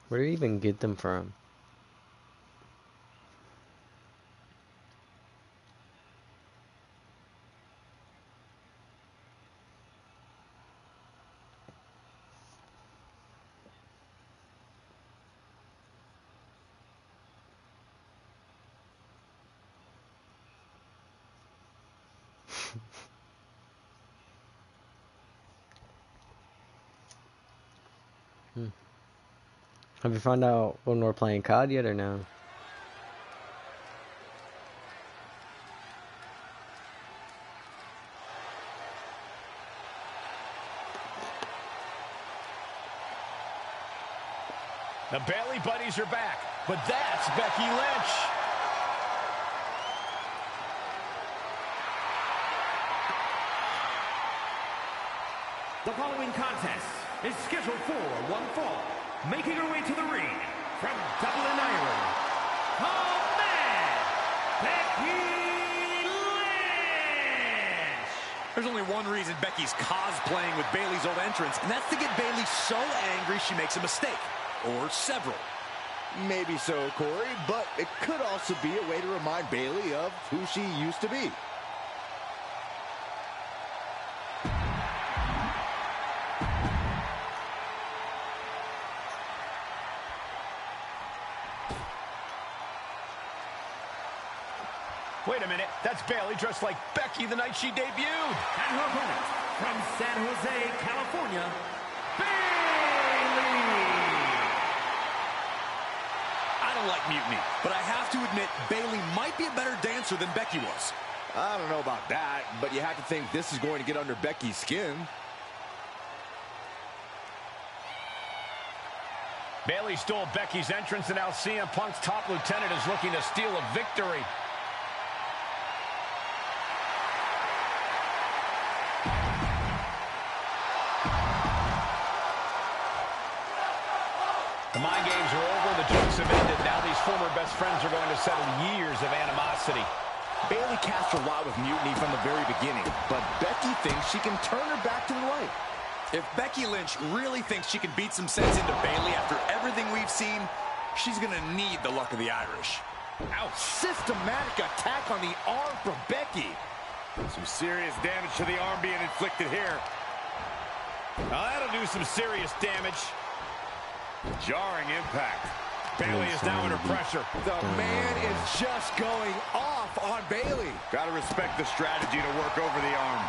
Where do you even get them from? Have you found out when we're playing COD yet or no? The Bailey buddies are back, but that's Becky Lynch. The following contest is scheduled for one fall. Making her way to the ring from Dublin, Ireland, the man, Becky Lynch! There's only one reason Becky's cosplaying with Bayley's old entrance, and that's to get Bayley so angry she makes a mistake. Or several. Maybe so, Corey, but it could also be a way to remind Bayley of who she used to be. Wait a minute, that's Bayley dressed like Becky the night she debuted. And her opponent, from San Jose, California, Bayley! I don't like mutiny, but I have to admit Bayley might be a better dancer than Becky was. I don't know about that, but you have to think this is going to get under Becky's skin. Bayley stole Becky's entrance, and now CM Punk's top lieutenant is looking to steal a victory. The mind games are over, the jokes have ended. Now these former best friends are going to settle years of animosity. Bayley cast her lot with mutiny from the very beginning, but Becky thinks she can turn her back to the light. If Becky Lynch really thinks she can beat some sense into Bayley after everything we've seen, she's going to need the luck of the Irish. Ouch. Systematic attack on the arm from Becky. Some serious damage to the arm being inflicted here. Now that'll do some serious damage. Jarring impact. Bayley is now under pressure. The man is just going off on Bayley. Gotta respect the strategy to work over the arm.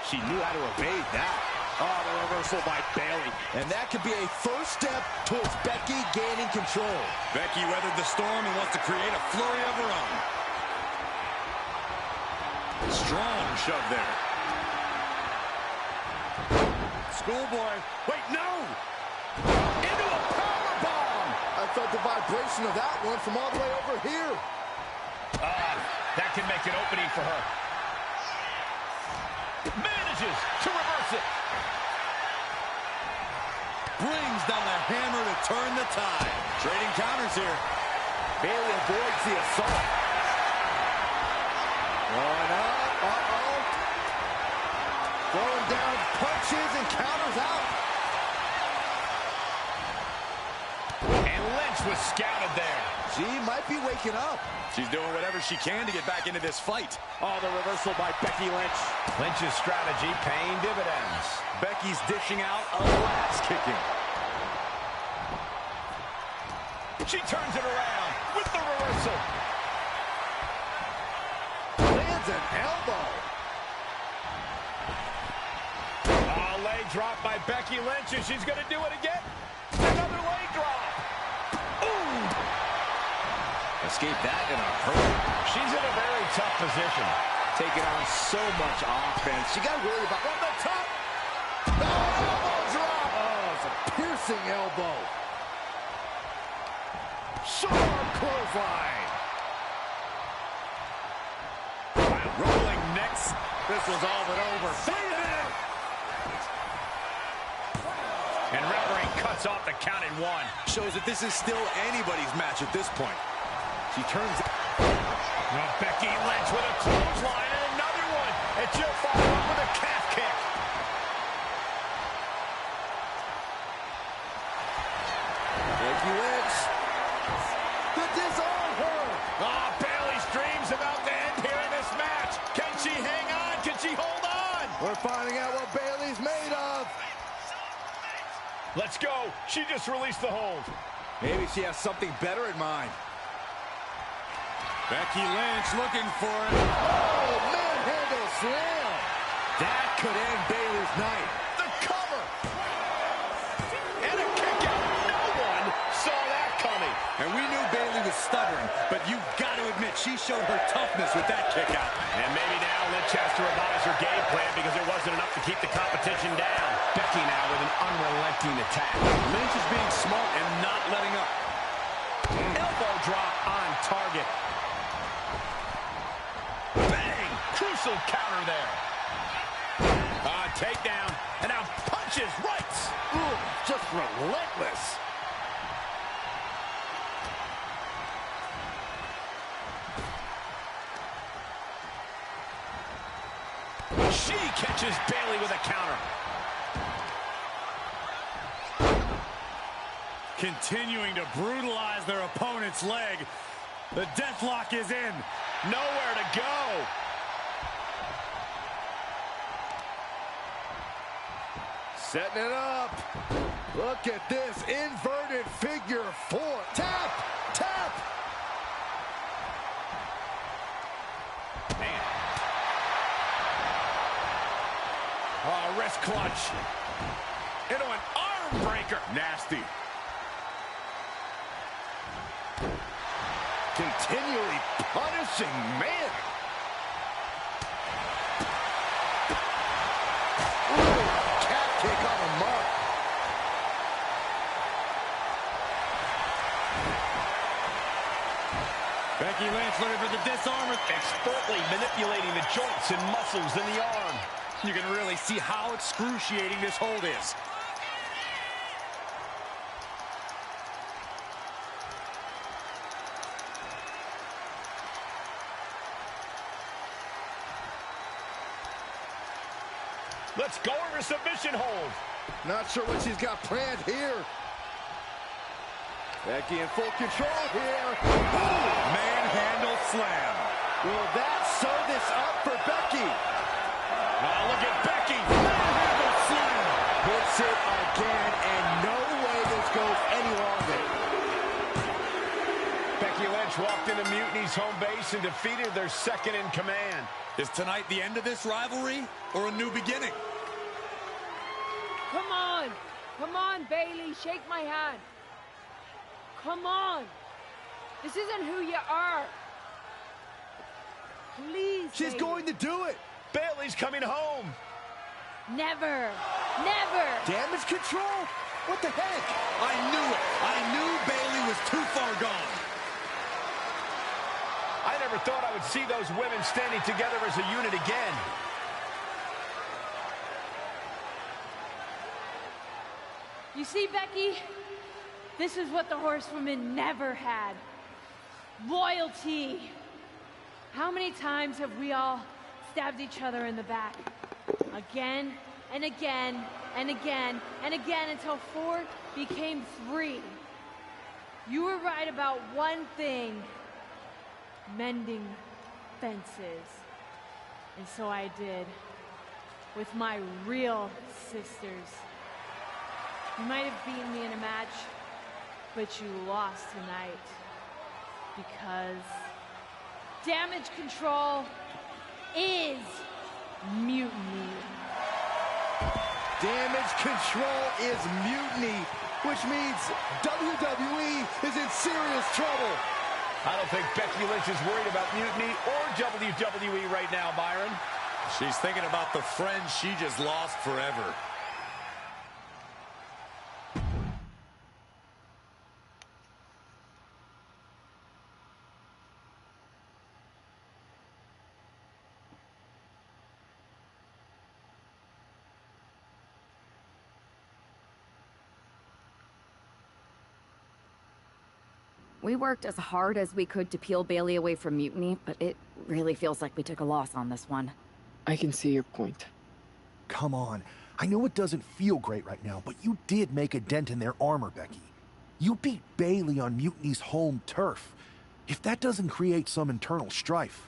She knew how to evade that. Oh, the reversal by Bayley. And that could be a first step towards Becky gaining control. Becky weathered the storm and wants to create a flurry of her own. Strong shove there. Schoolboy. Wait, no! Into a powerbomb! I felt the vibration of that one from all the way over here. That can make an opening for her. Manages to reverse it. Brings down the hammer to turn the tide. Trading counters here. Bayley avoids the assault. Going up. Uh-oh. Throwing down punches and counters out. And Lynch was scouted there. She might be waking up. She's doing whatever she can to get back into this fight. Oh, the reversal by Becky Lynch. Lynch's strategy paying dividends. Becky's dishing out a last kicking. She turns it around with the reversal. Lands an elbow. Leg drop by Becky Lynch, and she's going to do it again. Another leg drop. Ooh. Escape that in a hurry. She's in a very tough position. Taking on so much offense. She got worried about from the top. Oh, elbow drop. Oh, it's a piercing elbow. Sharp clothesline. Rolling necks. This was all but over. And referee cuts off the count in one. Shows that this is still anybody's match at this point. She turns. Now Becky Lynch with a clothesline and another one. And she'll follow up with a calf kick. Becky Lynch. To disarm her. Oh, Bayley's dreams about to end here in this match. Can she hang on? Can she hold on? We're finding out what Bayley's made of. Let's go. She just released the hold. Maybe she has something better in mind. Becky Lynch looking for it. Oh, manhandle slam. That could end Bayley's night. The cover. And a kick out. No one saw that coming. And we knew Bayley was stubborn, but you've got to admit she showed her toughness with that kick out. And maybe now Lynch has to revise her game plan because it wasn't enough to keep the competition down. Becky now with an unrelenting attack. Lynch is being smart and not letting up. Elbow drop on target. Bang! Crucial counter there. Takedown, and now punches, rights. Ooh, just relentless. She catches Bayley with a counter. Continuing to brutalize their opponent's leg. The deathlock is in. Nowhere to go. Setting it up. Look at this inverted figure four. Tap, tap. Man. Oh, wrist clutch. Into an arm breaker. Nasty. Continually punishing, man. Ooh, cat kick on the mark. Becky Lynch looking for the disarmer. Expertly manipulating the joints and muscles in the arm. You can really see how excruciating this hold is. Let's go over submission hold. Not sure what she's got planned here. Becky in full control here. Ooh. Manhandle slam. Will that sew this up for Becky? Now look at Becky. Manhandle slam. Hits it again, and no way this goes any longer. Becky Lynch walked into Mutiny's home base and defeated their second in command. Is tonight the end of this rivalry or a new beginning? Come on! Come on, Bayley, shake my hand. Come on! This isn't who you are. Please, She's Bayley. going to do it. Bayley's coming home. Never! Never! Damage control? What the heck? I knew it. I knew Bayley was too far gone. I never thought I would see those women standing together as a unit again. You see, Becky? This is what the horsewomen never had. Loyalty. How many times have we all stabbed each other in the back? Again and again and again and again until 4 became 3. You were right about one thing. Mending fences. And so I did. With my real sisters. You might have beaten me in a match, but you lost tonight. Because damage control is mutiny. Damage control is mutiny, which means WWE is in serious trouble. I don't think Becky Lynch is worried about mutiny or WWE right now, Byron. She's thinking about the friends she just lost forever. We worked as hard as we could to peel Bayley away from Mutiny, but it really feels like we took a loss on this one. I can see your point. Come on. I know it doesn't feel great right now, but you did make a dent in their armor, Becky. You beat Bayley on Mutiny's home turf. If that doesn't create some internal strife,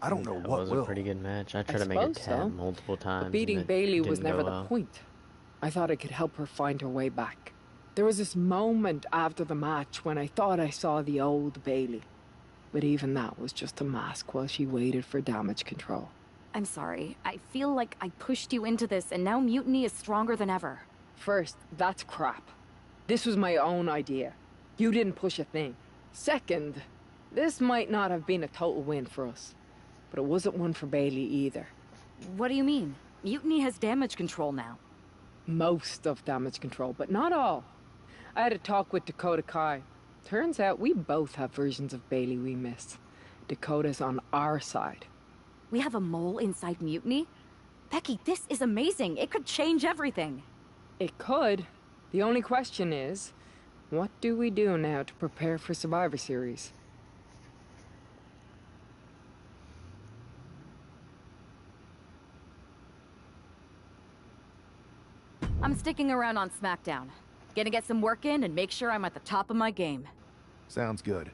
I don't know what will. It was a pretty good match. I tried to make it 10 multiple times. But beating Bayley was never the point. I thought I could help her find her way back. There was this moment after the match when I thought I saw the old Bayley. But even that was just a mask while she waited for damage control. I'm sorry. I feel like I pushed you into this, and now Mutiny is stronger than ever. First, that's crap. This was my own idea. You didn't push a thing. Second, this might not have been a total win for us. But it wasn't one for Bayley either. What do you mean? Mutiny has damage control now. Most of damage control, but not all. I had a talk with Dakota Kai. Turns out we both have versions of Bayley we miss. Dakota's on our side. We have a mole inside Mutiny? Becky, this is amazing. It could change everything. It could. The only question is, what do we do now to prepare for Survivor Series? I'm sticking around on SmackDown. Gonna get some work in and make sure I'm at the top of my game. Sounds good.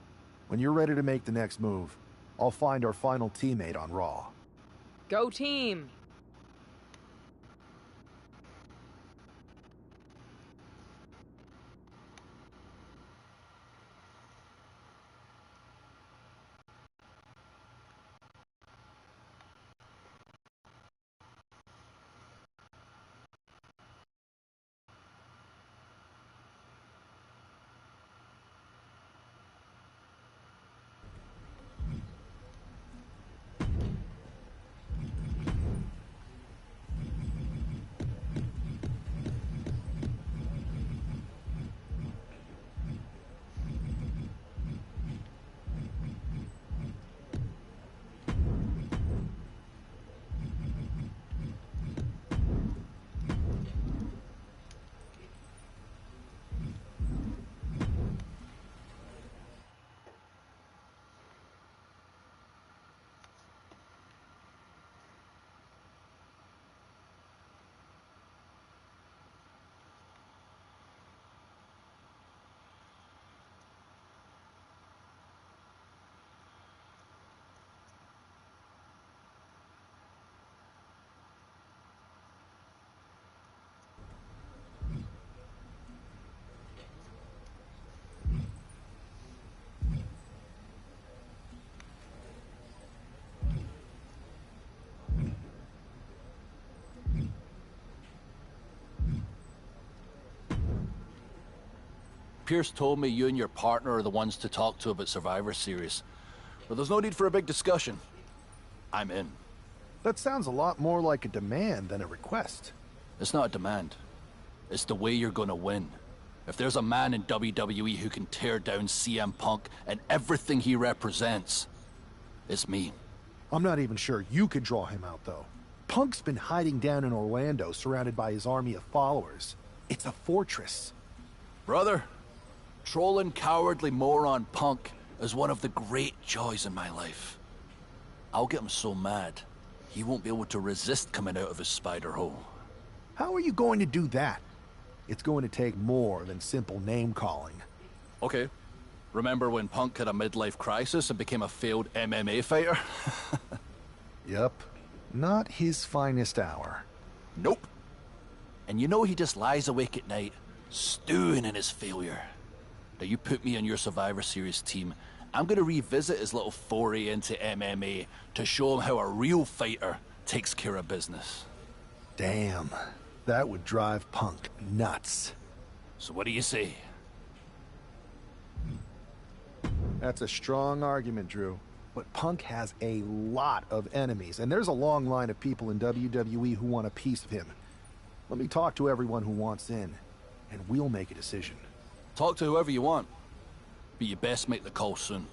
When you're ready to make the next move, I'll find our final teammate on Raw. Go team! Pierce told me you and your partner are the ones to talk to about Survivor Series. But there's no need for a big discussion. I'm in. That sounds a lot more like a demand than a request. It's not a demand. It's the way you're gonna win. If there's a man in WWE who can tear down CM Punk and everything he represents, it's me. I'm not even sure you could draw him out, though. Punk's been hiding down in Orlando, surrounded by his army of followers. It's a fortress. Brother, trolling cowardly moron Punk is one of the great joys in my life. I'll get him so mad, he won't be able to resist coming out of his spider hole. How are you going to do that? It's going to take more than simple name-calling. Okay. Remember when Punk had a midlife crisis and became a failed MMA fighter? Yep. Not his finest hour. Nope. And you know he just lies awake at night, stewing in his failure. Now you put me on your Survivor Series team, I'm gonna revisit his little foray into MMA to show him how a real fighter takes care of business. Damn. That would drive Punk nuts. So what do you say? That's a strong argument, Drew. But Punk has a lot of enemies, and there's a long line of people in WWE who want a piece of him. Let me talk to everyone who wants in, and we'll make a decision. Talk to whoever you want, but you best make the call soon.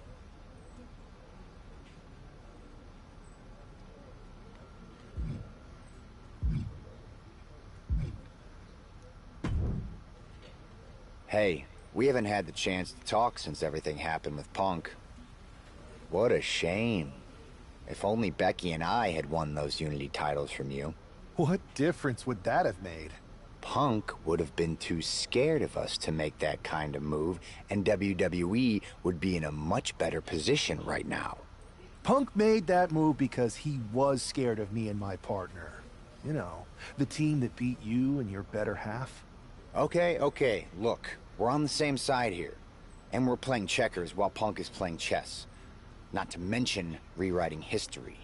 Hey, we haven't had the chance to talk since everything happened with Punk. What a shame. If only Becky and I had won those Unity titles from you. What difference would that have made? Punk would have been too scared of us to make that kind of move, and WWE would be in a much better position right now. Punk made that move because he was scared of me and my partner. You know, the team that beat you and your better half. Okay, look, we're on the same side here. And we're playing checkers while Punk is playing chess. Not to mention rewriting history.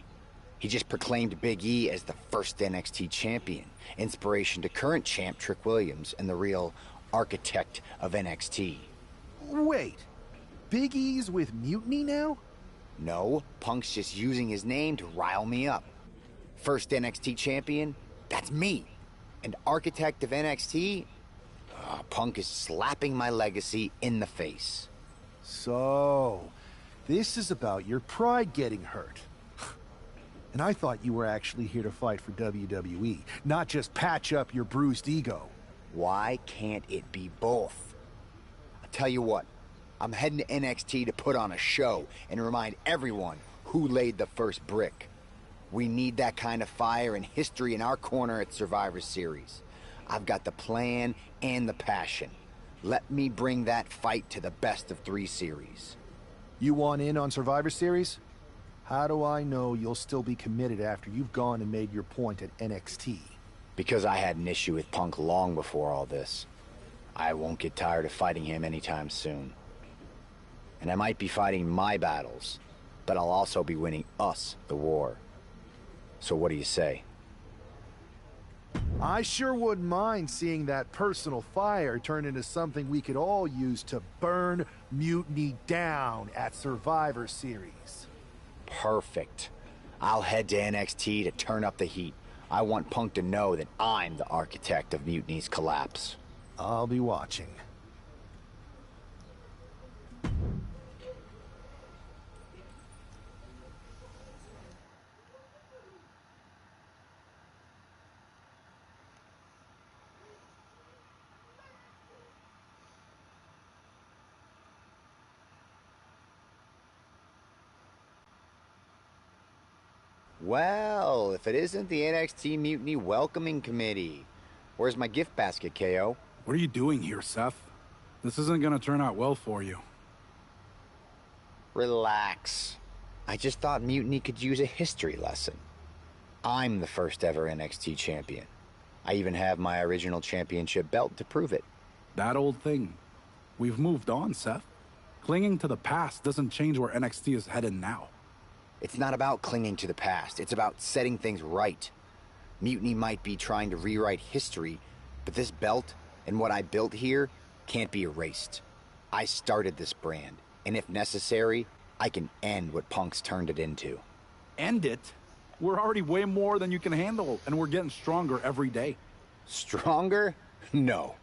He just proclaimed Big E as the first NXT champion, inspiration to current champ Trick Williams and the real architect of NXT. Wait, Big E's with Mutiny now? No, Punk's just using his name to rile me up. First NXT champion? That's me. And architect of NXT? Punk is slapping my legacy in the face. So, this is about your pride getting hurt. And I thought you were actually here to fight for WWE, not just patch up your bruised ego. Why can't it be both? I'll tell you what, I'm heading to NXT to put on a show and remind everyone who laid the first brick. We need that kind of fire and history in our corner at Survivor Series. I've got the plan and the passion. Let me bring that fight to the best of 3 series. You want in on Survivor Series? How do I know you'll still be committed after you've gone and made your point at NXT? Because I had an issue with Punk long before all this. I won't get tired of fighting him anytime soon. And I might be fighting my battles, but I'll also be winning us the war. So what do you say? I sure wouldn't mind seeing that personal fire turn into something we could all use to burn Mutiny down at Survivor Series. Perfect. I'll head to NXT to turn up the heat. I want Punk to know that I'm the architect of Mutiny's collapse. I'll be watching. Well, if it isn't the NXT Mutiny Welcoming Committee. Where's my gift basket, KO? What are you doing here, Seth? This isn't gonna turn out well for you. Relax. I just thought Mutiny could use a history lesson. I'm the first ever NXT champion. I even have my original championship belt to prove it. That old thing. We've moved on, Seth. Clinging to the past doesn't change where NXT is headed now. It's not about clinging to the past. It's about setting things right. Mutiny might be trying to rewrite history, but this belt and what I built here can't be erased. I started this brand, and if necessary, I can end what Punk's turned it into. End it? We're already way more than you can handle, and we're getting stronger every day. Stronger? No.